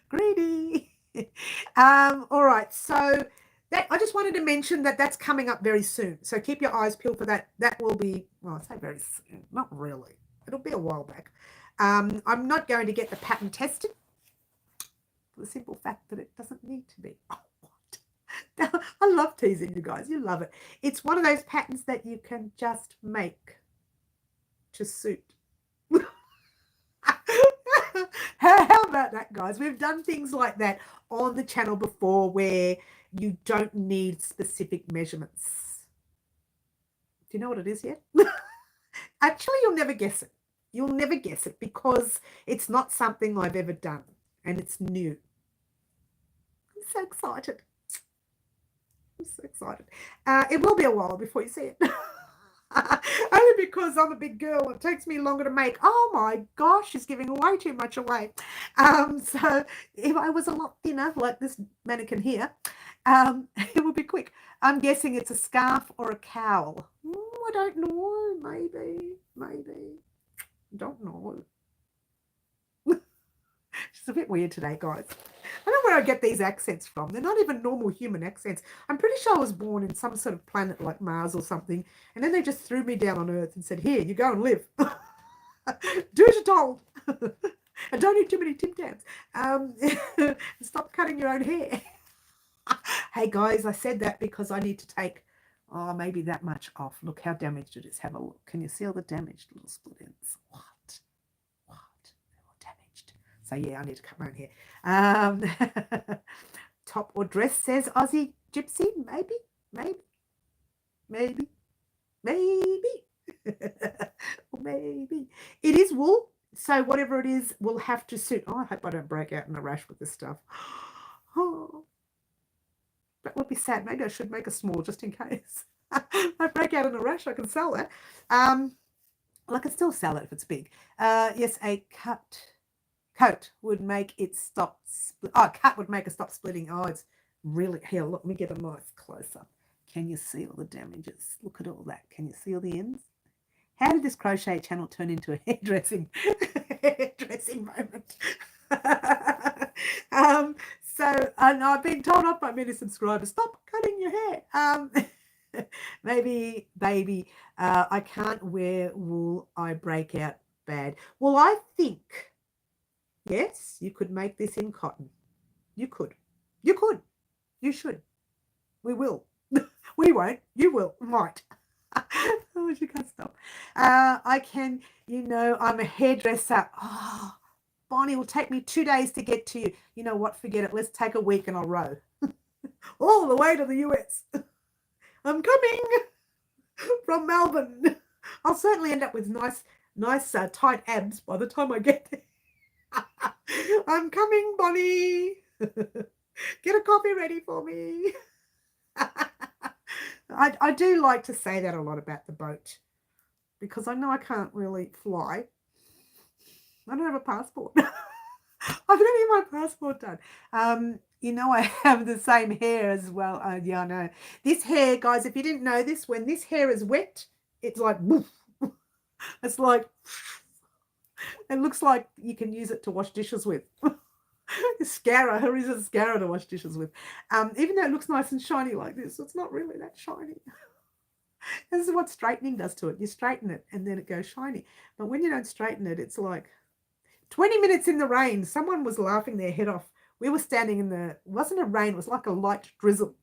Greedy. All right, so that I just wanted to mention that that's coming up very soon. So keep your eyes peeled for that. That will be, well, I say very soon, not really. It'll be a while back. I'm not going to get the pattern tested for the simple fact that it doesn't need to be. Oh, what? I love teasing you guys. You love it. It's one of those patterns that you can just make to suit. How about that, guys? We've done things like that on the channel before where you don't need specific measurements. Do you know what it is yet? Actually, you'll never guess it. You'll never guess it because it's not something I've ever done and it's new. I'm so excited. I'm so excited. It will be a while before you see it. Only because I'm a big girl. It takes me longer to make. Oh my gosh, she's giving way too much away. So if I was a lot thinner, like this mannequin here, it would be quick. I'm guessing it's a scarf or a cowl. I don't know. Maybe. Don't know. She's a bit weird today, guys. I don't know where I get these accents from. They're not even normal human accents. I'm pretty sure I was born in some sort of planet like Mars or something. And then they just threw me down on Earth and said, here, you go and live. Do as you're told. And don't eat too many Tim Tams. Stop cutting your own hair. Hey, guys, I said that because I need to take, maybe that much off. Look how damaged it is. Have a look. Can you see all the damaged little split ends? What? So yeah, I need to cut my own hair. Top or dress, says Aussie Gypsy. Maybe. Or maybe. It is wool, so whatever it is will have to suit. I hope I don't break out in a rash with this stuff. Oh, that would be sad. Maybe I should make a small just in case. I break out in a rash, I can sell that. Well, I can still sell it if it's big. Yes, a coat would make it stop. Cut would make it stop splitting. Oh, it's really here. Let me get a nice close up. Can you see all the damages? Look at all that. Can you see all the ends? How did this crochet channel turn into a hairdressing moment? So I've been told off by many subscribers, stop cutting your hair. Maybe, baby, I can't wear wool. I break out bad. Well, I think. Yes, you could make this in cotton. You could. You should. We will. We won't. You will. Might. Oh, you can't stop. I can, I'm a hairdresser. Oh, Bonnie, will take me 2 days to get to you. You know what? Forget it. Let's take a week and I'll row. All the way to the US. I'm coming from Melbourne. I'll certainly end up with nice tight abs by the time I get there. I'm coming, Bonnie. Get a coffee ready for me. I do like to say that a lot about the boat because I know I can't really fly. I don't have a passport. I've got to get my passport done. I have the same hair as well. Yeah, I know. This hair, guys, if you didn't know this, when this hair is wet, it's like, woof. It's like, it looks like you can use it to wash dishes with. Scara, her is a scara to wash dishes with. Even though it looks nice and shiny like this, it's not really that shiny. This is what straightening does to it. You straighten it and then it goes shiny. But when you don't straighten it, it's like 20 minutes in the rain. Someone was laughing their head off. We were standing it wasn't a rain, it was like a light drizzle.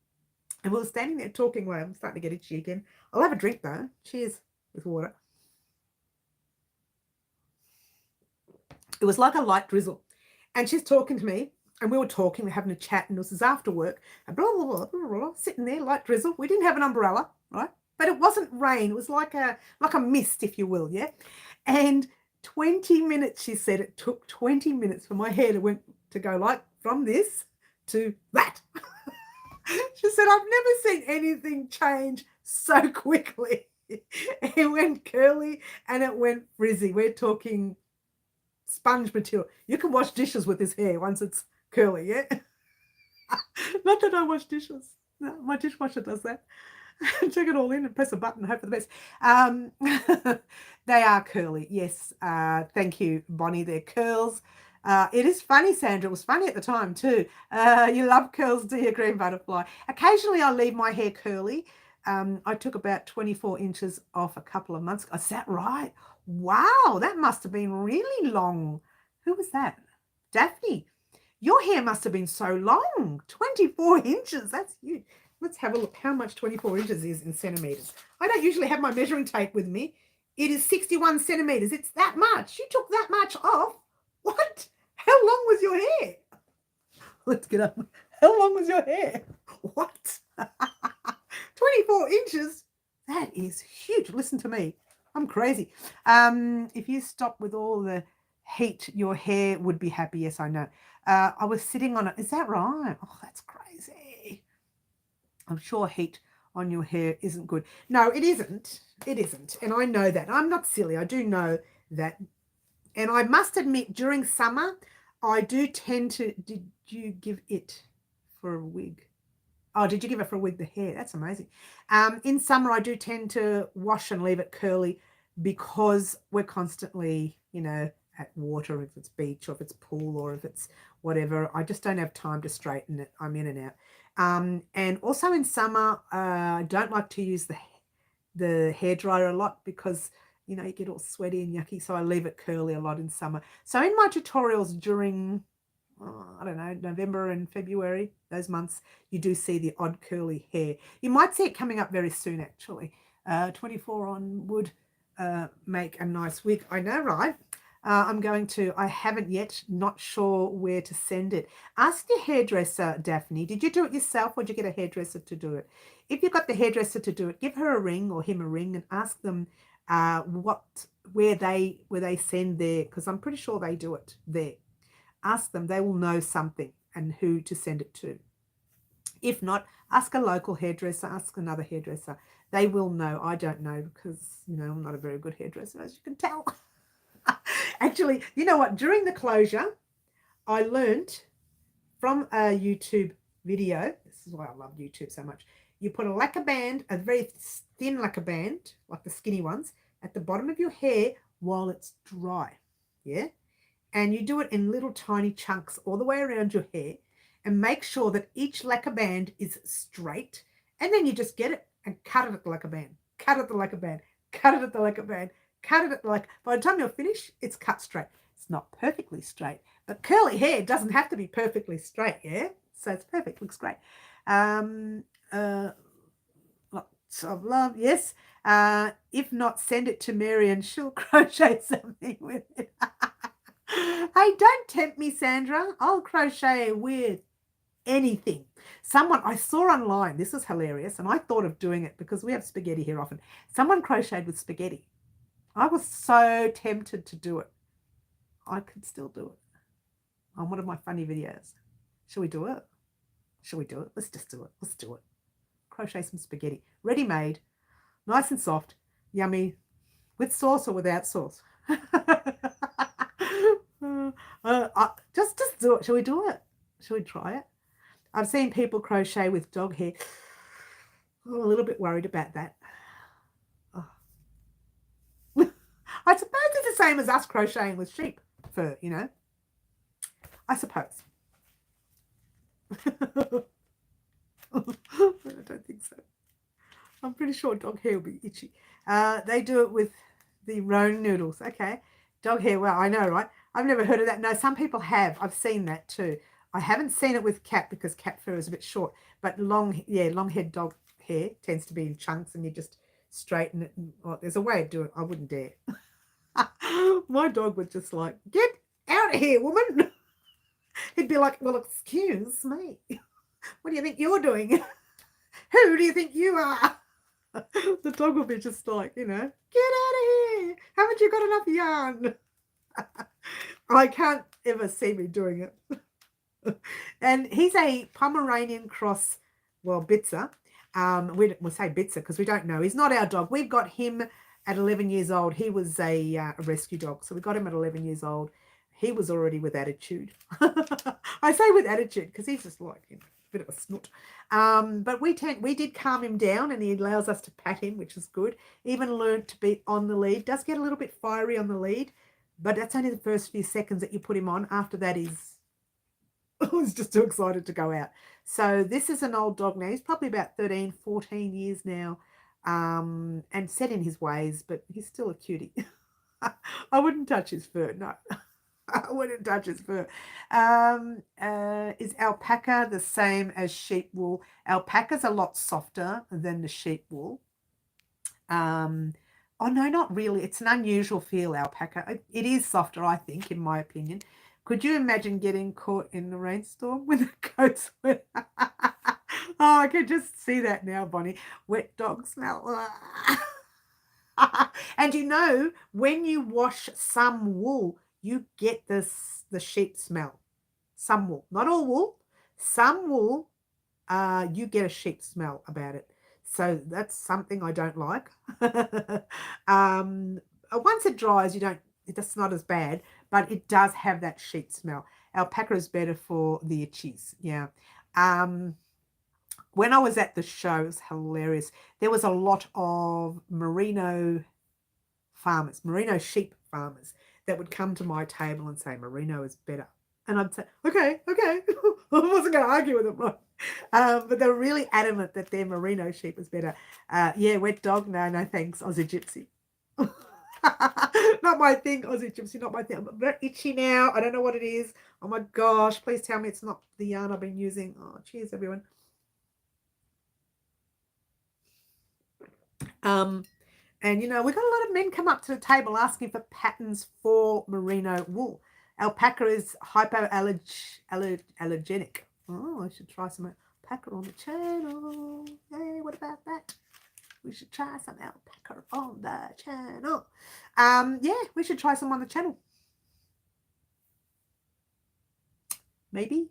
And we were standing there talking. Well, I'm starting to get itchy again. I'll have a drink though. Cheers with water. It was like a light drizzle. And she's talking to me, and we were talking, we were having a chat, and this was after work, and blah, blah, blah, blah, blah, sitting there, light drizzle. We didn't have an umbrella, right? But it wasn't rain. It was like a mist, if you will, yeah? And 20 minutes, she said, it took 20 minutes for my hair to go like from this to that. She said, I've never seen anything change so quickly. It went curly and it went frizzy. We're talking sponge material. You can wash dishes with this hair once it's curly, yeah? Not that I wash dishes. No, my dishwasher does that. Check it all in and press a button and hope for the best. They are curly, yes. Thank you, Bonnie. They're curls. It is funny, Sandra. It was funny at the time too. You love curls, do you, Green Butterfly? Occasionally I leave my hair curly. I took about 24 inches off a couple of months ago. Is that right? Wow, that must have been really long. Who was that? Daphne. Your hair must have been so long. 24 inches. That's huge. Let's have a look how much 24 inches is in centimeters. I don't usually have my measuring tape with me. It is 61 centimeters. It's that much. You took that much off. What? How long was your hair? Let's get up. How long was your hair? What? 24 inches? That is huge. Listen to me. I'm crazy. If you stop with all the heat, your hair would be happy. Yes, I know. I was sitting on it. Is that right? Oh, that's crazy. I'm sure heat on your hair isn't good. No, it isn't. It isn't. And I know that. I'm not silly. I do know that. And I must admit, during summer, I do tend to... Did you give it for a wig? Oh, did you give it for a wig, the hair? That's amazing. In summer, I do tend to wash and leave it curly because we're constantly, you know, at water, if it's beach or if it's pool or if it's whatever. I just don't have time to straighten it. I'm in and out. And also in summer, I don't like to use the hairdryer a lot because, you know, you get all sweaty and yucky. So I leave it curly a lot in summer. So in my tutorials during, I don't know, November and February, those months, you do see the odd curly hair. You might see it coming up very soon, actually. 24 on would make a nice wig. I know, right? I haven't yet, not sure where to send it. Ask your hairdresser, Daphne. Did you do it yourself or did you get a hairdresser to do it? If you got the hairdresser to do it, give her a ring or him a ring and ask them where they send their, because I'm pretty sure they do it there. Ask them, they will know something and who to send it to. If not, ask a local hairdresser, ask another hairdresser. They will know. I don't know because, you know, I'm not a very good hairdresser, as you can tell. Actually, you know what? During the closure, I learned from a YouTube video. This is why I love YouTube so much. You put a lacquer band, a very thin lacquer band, like the skinny ones, at the bottom of your hair while it's dry. Yeah? And you do it in little tiny chunks all the way around your hair and make sure that each lacquer band is straight. And then you just get it and cut it at the lacquer band, cut it at the lacquer band, cut it at the lacquer band, cut it at the lacquer. By the time you're finished, it's cut straight. It's not perfectly straight, but curly hair doesn't have to be perfectly straight, yeah? So it's perfect, looks great. Lots of love, yes. If not, send it to Mary and she'll crochet something with it. Hey, don't tempt me, Sandra. I'll crochet with anything. Someone I saw online, this is hilarious, and I thought of doing it because we have spaghetti here often. Someone crocheted with spaghetti. I was so tempted to do it. I could still do it on one of my funny videos. Shall we do it? Shall we do it? Let's just do it. Let's do it. Crochet some spaghetti. Ready-made, nice and soft, yummy, with sauce or without sauce. Just do it. Shall we do it? Shall we try it? I've seen people crochet with dog hair. Oh, a little bit worried about that. Oh. I suppose it's the same as us crocheting with sheep fur, you know. I suppose. I don't think so. I'm pretty sure dog hair will be itchy. They do it with the roan noodles. Okay. Dog hair, well, I know, right? I've never heard of that. No, some people have. I've seen that too. I haven't seen it with cat because cat fur is a bit short, but long-haired dog hair tends to be in chunks and you just straighten it. And, well, there's a way of doing it. I wouldn't dare. My dog would just like, get out of here, woman. He'd be like, well, excuse me. What do you think you're doing? Who do you think you are? The dog will be just like, you know, get out of here. Haven't you got enough yarn? I can't ever see me doing it. And he's a Pomeranian cross, well, Bitzer. We'll say Bitzer because we don't know. He's not our dog. We've got him at 11 years old. He was a rescue dog. So we got him at 11 years old. He was already with attitude. I say with attitude because he's just like, you know, a bit of a snoot. But we did calm him down and he allows us to pat him, which is good. Even learned to be on the lead. Does get a little bit fiery on the lead. But that's only the first few seconds that you put him on. After that is, I was just too excited to go out. So this is an old dog now. He's probably about 13, 14 years now, and set in his ways, but he's still a cutie. I wouldn't touch his fur, no. I wouldn't touch his fur. Is alpaca the same as sheep wool? Alpaca's a lot softer than the sheep wool. Oh, no, not really. It's an unusual feel, alpaca. It is softer, I think, in my opinion. Could you imagine getting caught in the rainstorm with a coat sweater? Oh, I can just see that now, Bonnie. Wet dog smell. And you know, when you wash some wool, you get the sheep smell. Some wool, not all wool. Some wool, you get a sheep smell about it. So that's something I don't like. Once it dries, it's not as bad, but it does have that sheep smell. Alpaca is better for the itchies. Yeah. When I was at the show, it was hilarious. There was a lot of merino farmers, merino sheep farmers, that would come to my table and say merino is better. And I'd say, okay. I wasn't going to argue with them. But they're really adamant that their merino sheep is better. Yeah, wet dog, no thanks, Aussie Gypsy. Not my thing, Aussie Gypsy, not my thing. I'm a bit itchy now. I don't know what it is. Oh my gosh, please tell me it's not the yarn I've been using. Oh, cheers, everyone. And, you know, we've got a lot of men come up to the table asking for patterns for merino wool. Alpaca is hypoallergenic. Oh, I should try some alpaca on the channel. Hey, what about that? We should try some alpaca on the channel. Yeah, we should try some on the channel. Maybe.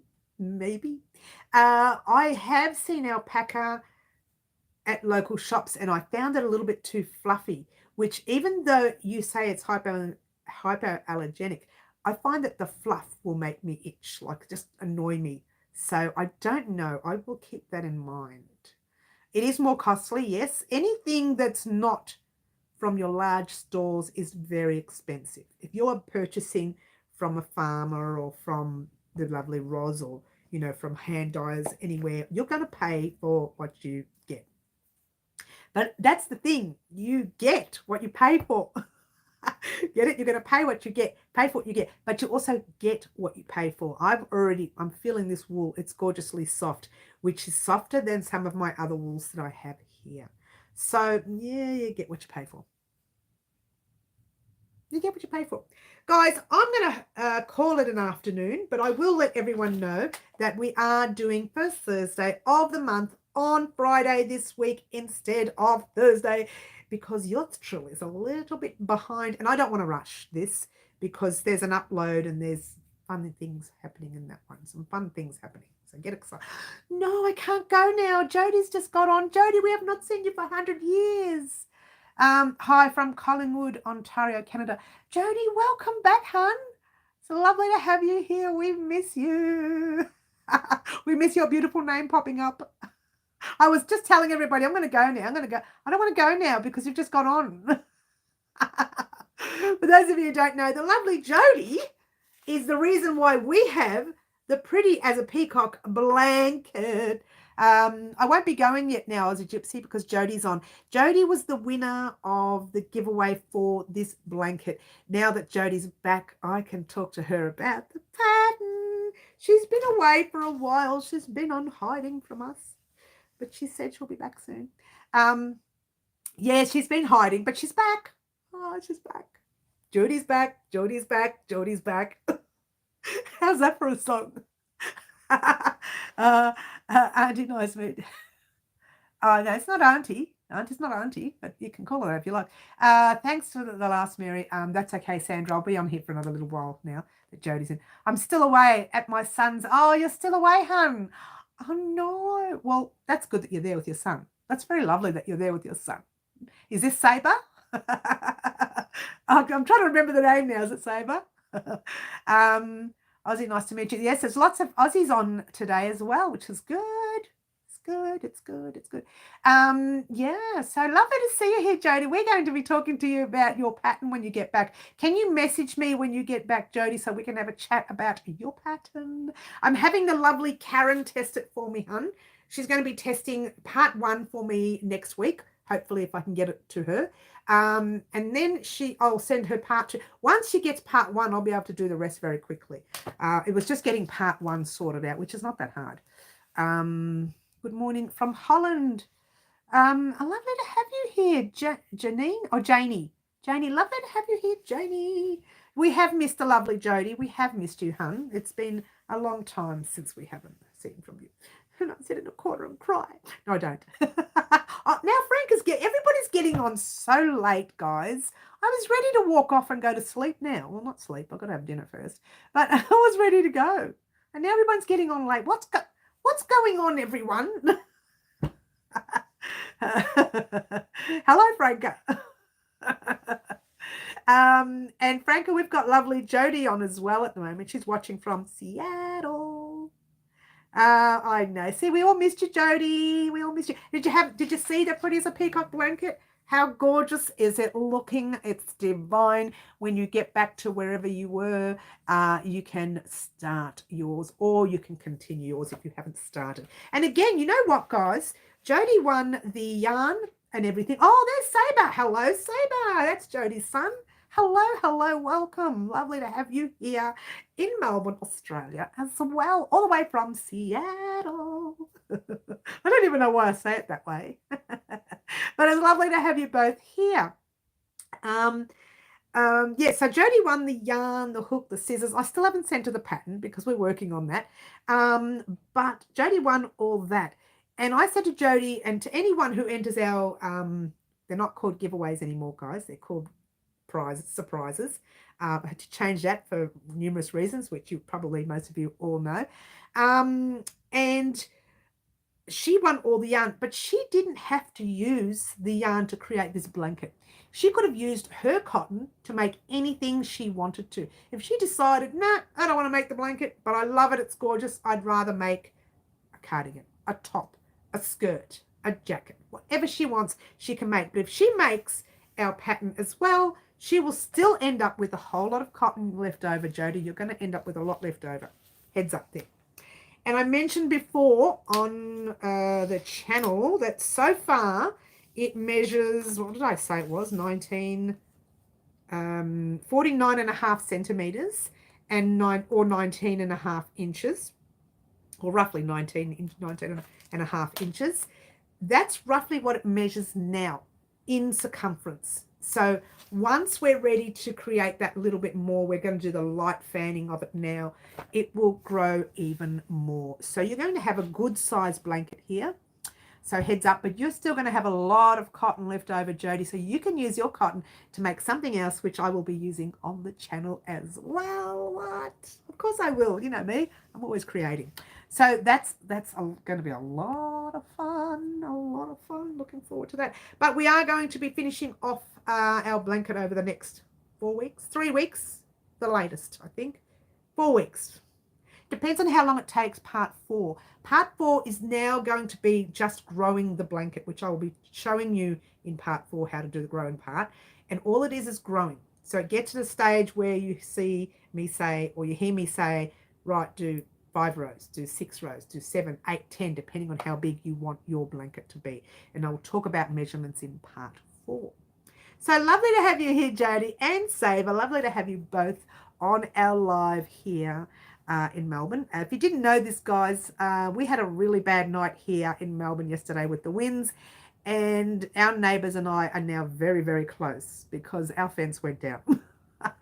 I have seen alpaca at local shops, and I found it a little bit too fluffy, which, even though you say it's hypoallergenic, I find that the fluff will make me itch, like just annoy me. So I don't know. I will keep that in mind. It is more costly, yes. Anything that's not from your large stores is very expensive. If you're purchasing from a farmer or from the lovely Roz, or, you know, from hand dyers anywhere, you're going to pay for what you get. But that's the thing. You get what you pay for. Get it? You're going to pay what you get, pay for what you get, but you also get what you pay for. I'm feeling this wool. It's gorgeously soft, which is softer than some of my other wools that I have here. So yeah, you get what you pay for. You get what you pay for. Guys, I'm going to call it an afternoon, but I will let everyone know that we are doing first Thursday of the month on Friday this week instead of Thursday, because yours truly is a little bit behind, and I don't want to rush this because there's an upload and there's fun things happening in that one. Some fun things happening. So get excited. No, I can't go now. Jodie's just got on. Jodie, we have not seen you for 100 years. Hi from Collingwood, Ontario, Canada. Jodie, welcome back, hun. It's lovely to have you here. We miss you. We miss your beautiful name popping up. I was just telling everybody I'm going to go now. I don't want to go now because you've just got on. For those of you who don't know, the lovely Jodie is the reason why we have the pretty as a peacock blanket. I won't be going yet now as a gypsy because Jodie's on. Jodie was the winner of the giveaway for this blanket. Now that Jodie's back, I can talk to her about the pattern. She's been away for a while. She's been on hiding from us, but she said she'll be back soon. Yeah, she's been hiding, but she's back. Oh, she's back. Jodie's back. Jodie's back. Jodie's back. How's that for a song? Auntie Nice Mood. Oh, no, it's not Auntie. Auntie's not Auntie, but you can call her if you like. Thanks for the last, Mary. That's okay, Sandra. I'll be on here for another little while now that Jodie's in. I'm still away at my son's. Oh, you're still away, hun. Oh, no. Well, that's good that you're there with your son. That's very lovely that you're there with your son. Is this Saber? I'm trying to remember the name now. Is it Saber? Aussie, nice to meet you. Yes, there's lots of Aussies on today as well, which is good. It's good. It's good. It's good. Yeah, so lovely to see you here, Jody. We're going to be talking to you about your pattern when you get back. Can you message me when you get back, Jody, so we can have a chat about your pattern? I'm having the lovely Karen test it for me, hun. She's going to be testing part 1 for me next week, hopefully, if I can get it to her. And then I'll send her part 2. Once she gets part 1, I'll be able to do the rest very quickly. It was just getting part 1 sorted out, which is not that hard. Good morning from Holland. Lovely to have you here, Janine or Janie. Janie, lovely to have you here, Janie. We have missed the lovely Jody. We have missed you, hun. It's been a long time since we haven't seen from you. And I sit in a corner and cry. No, I don't. Now Frank everybody's getting on so late, guys. I was ready to walk off and go to sleep now. Well, not sleep. I've got to have dinner first. But I was ready to go. And now everyone's getting on late. What's going on, everyone? Hello, Franca. And Franca, we've got lovely Jody on as well at the moment. She's watching from Seattle. I know. See, we all missed you, Jody. We all missed you. Did you see that pretty as a peacock blanket? How gorgeous is it looking? It's divine. When you get back to wherever you were, you can start yours, or you can continue yours if you haven't started. And again, you know what, guys? Jody won the yarn and everything. Oh, there's Saber. Hello, Saber. That's Jody's son. Hello, welcome. Lovely to have you here in Melbourne, Australia as well, all the way from Seattle. I don't even know why I say it that way, but it's lovely to have you both here. Yeah, so Jody won the yarn, the hook, the scissors. I still haven't sent her the pattern because we're working on that. But Jody won all that. And I said to Jody, and to anyone who enters our, they're not called giveaways anymore, guys. They're called surprises. I had to change that for numerous reasons, which most of you all know. And she won all the yarn, but she didn't have to use the yarn to create this blanket. She could have used her cotton to make anything she wanted to. If she decided, nah, I don't want to make the blanket, but I love it, it's gorgeous, I'd rather make a cardigan, a top, a skirt, a jacket, whatever she wants, she can make. But if she makes our pattern as well, she will still end up with a whole lot of cotton left over, Jody. You're going to end up with a lot left over. Heads up there. And I mentioned before on the channel that so far it measures, what did I say it was? 49 and a half centimeters and 19 and a half inches, or roughly 19 and a half inches. That's roughly what it measures now in circumference. So once we're ready to create that little bit more, we're going to do the light fanning of it now. It will grow even more. So you're going to have a good size blanket here. So heads up, but you're still going to have a lot of cotton left over, Jody. So you can use your cotton to make something else, which I will be using on the channel as well. What? Of course I will. You know me. I'm always creating. So that's going to be a lot of fun. A lot of fun. Looking forward to that. But we are going to be finishing off our blanket over the next 4 weeks. 3 weeks, the latest, I think. 4 weeks. Depends on how long it takes part 4. Part 4 is now going to be just growing the blanket, which I will be showing you in part 4 how to do the growing part. And all it is growing. So it gets to the stage where you see me say, or you hear me say, right, do 5 rows, do 6 rows, do 7, 8, 10, depending on how big you want your blanket to be. And I'll talk about measurements in part 4. So lovely to have you here, Jody and Saber. Lovely to have you both on our live here in Melbourne. If you didn't know this, guys, we had a really bad night here in Melbourne yesterday with the winds, and our neighbours and I are now very, very close because our fence went down.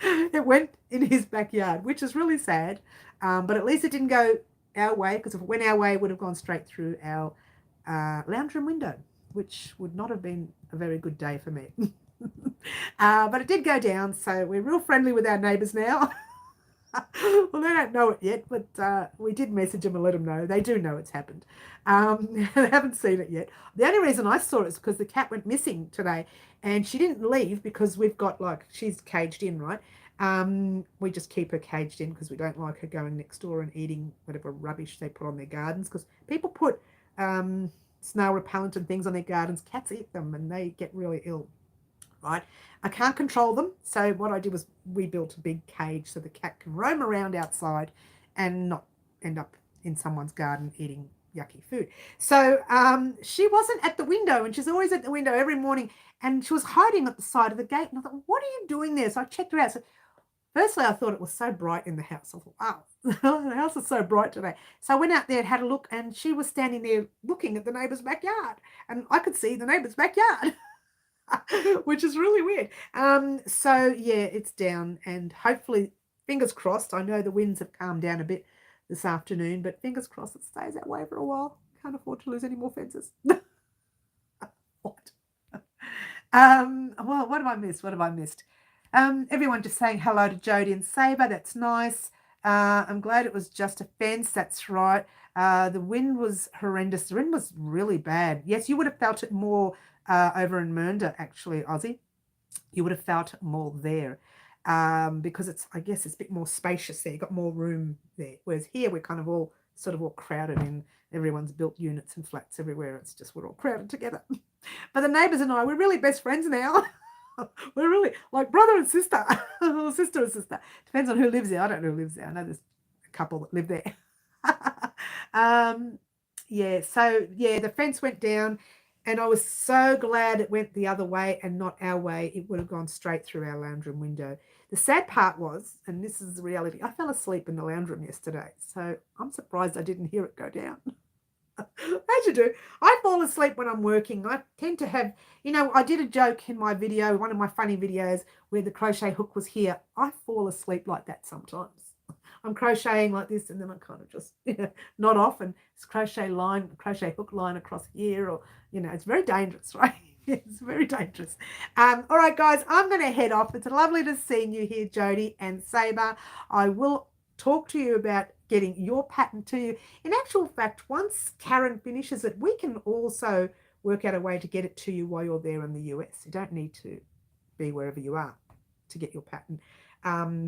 It went in his backyard, which is really sad, but at least it didn't go our way, because if it went our way, it would have gone straight through our lounge room window, which would not have been a very good day for me. But it did go down, so we're real friendly with our neighbours now. Well, they don't know it yet, but we did message them and let them know. They do know it's happened. They haven't seen it yet. The only reason I saw it is because the cat went missing today, and she didn't leave because we've got, like, she's caged in, right? We just keep her caged in because we don't like her going next door and eating whatever rubbish they put on their gardens, because people put snail repellent and things on their gardens. Cats eat them and they get really ill, right? I can't control them. So what I did was we built a big cage so the cat can roam around outside and not end up in someone's garden eating yucky food. So she wasn't at the window, and she's always at the window every morning, and she was hiding at the side of the gate. And I thought, what are you doing there? So I checked her out. So firstly, I thought it was so bright in the house. I thought, wow, the house is so bright today. So I went out there and had a look, and she was standing there looking at the neighbour's backyard, and I could see the neighbour's backyard. Which is really weird. So yeah, it's down, and hopefully, fingers crossed. I know the winds have calmed down a bit this afternoon, but fingers crossed it stays that way for a while. Can't afford to lose any more fences. What? Well, what have I missed? What have I missed? Everyone just saying hello to Jody and Saber. That's nice. I'm glad it was just a fence. That's right. The wind was horrendous. The wind was really bad. Yes, you would have felt it more over in Mernda, actually, Aussie. You would have felt it more there because it's, I guess, it's a bit more spacious there. You've got more room there. Whereas here we're kind of all sort of all crowded in. Everyone's built units and flats everywhere. It's just we're all crowded together. But the neighbours and I, we're really best friends now. We're really like brother and sister, or sister and sister. Depends on who lives there. I don't know who lives there. I know there's a couple that live there. Yeah, so yeah, the fence went down, and I was so glad it went the other way and not our way. It would have gone straight through our lounge room window. The sad part was, and this is the reality, I fell asleep in the lounge room yesterday, so I'm surprised I didn't hear it go down. As you do. I fall asleep when I'm working. I tend to have, you know, I did a joke in my video, one of my funny videos, where the crochet hook was here. I fall asleep like that sometimes. I'm crocheting like this, and then I kind of just nod off, and it's crochet hook line across here, or, you know, it's very dangerous, right? It's very dangerous. All right, guys, I'm going to head off. It's lovely to see you here, Jody and Saber. I will talk to you about getting your pattern to you. In actual fact, once Karen finishes it, we can also work out a way to get it to you while you're there in the US. You don't need to be wherever you are to get your pattern.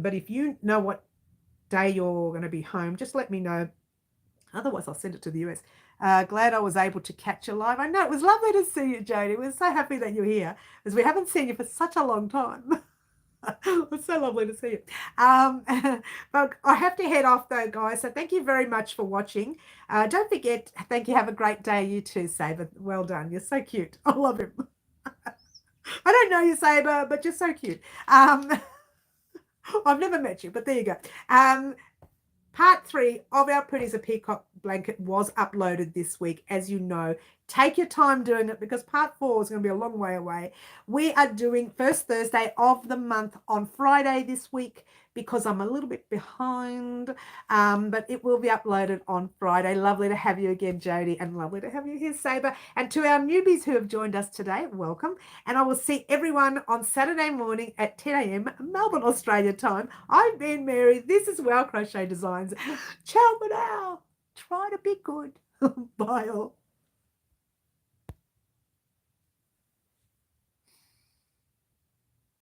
But if you know what day you're going to be home, just let me know. Otherwise, I'll send it to the US. Glad I was able to catch you live. I know, it was lovely to see you, Jodie. We're so happy that you're here, because we haven't seen you for such a long time. It's so lovely to see you. But I have to head off though, guys. So thank you very much for watching. Don't forget, thank you. Have a great day. You too, Saber. Well done. You're so cute. I love him. I don't know you, Saber, but you're so cute. I've never met you, but there you go. Part 3 of our Pretty as a Peacock blanket was uploaded this week, as you know. Take your time doing it, because part 4 is going to be a long way away. We are doing first Thursday of the month on Friday this week, because I'm a little bit behind, but it will be uploaded on Friday. Lovely to have you again, Jodie, and lovely to have you here, Saber. And to our newbies who have joined us today, welcome. And I will see everyone on Saturday morning at 10 a.m. Melbourne, Australia time. I've been Mary. This is Wow Crochet Designs. Ciao for now. Try to be good. Bye all.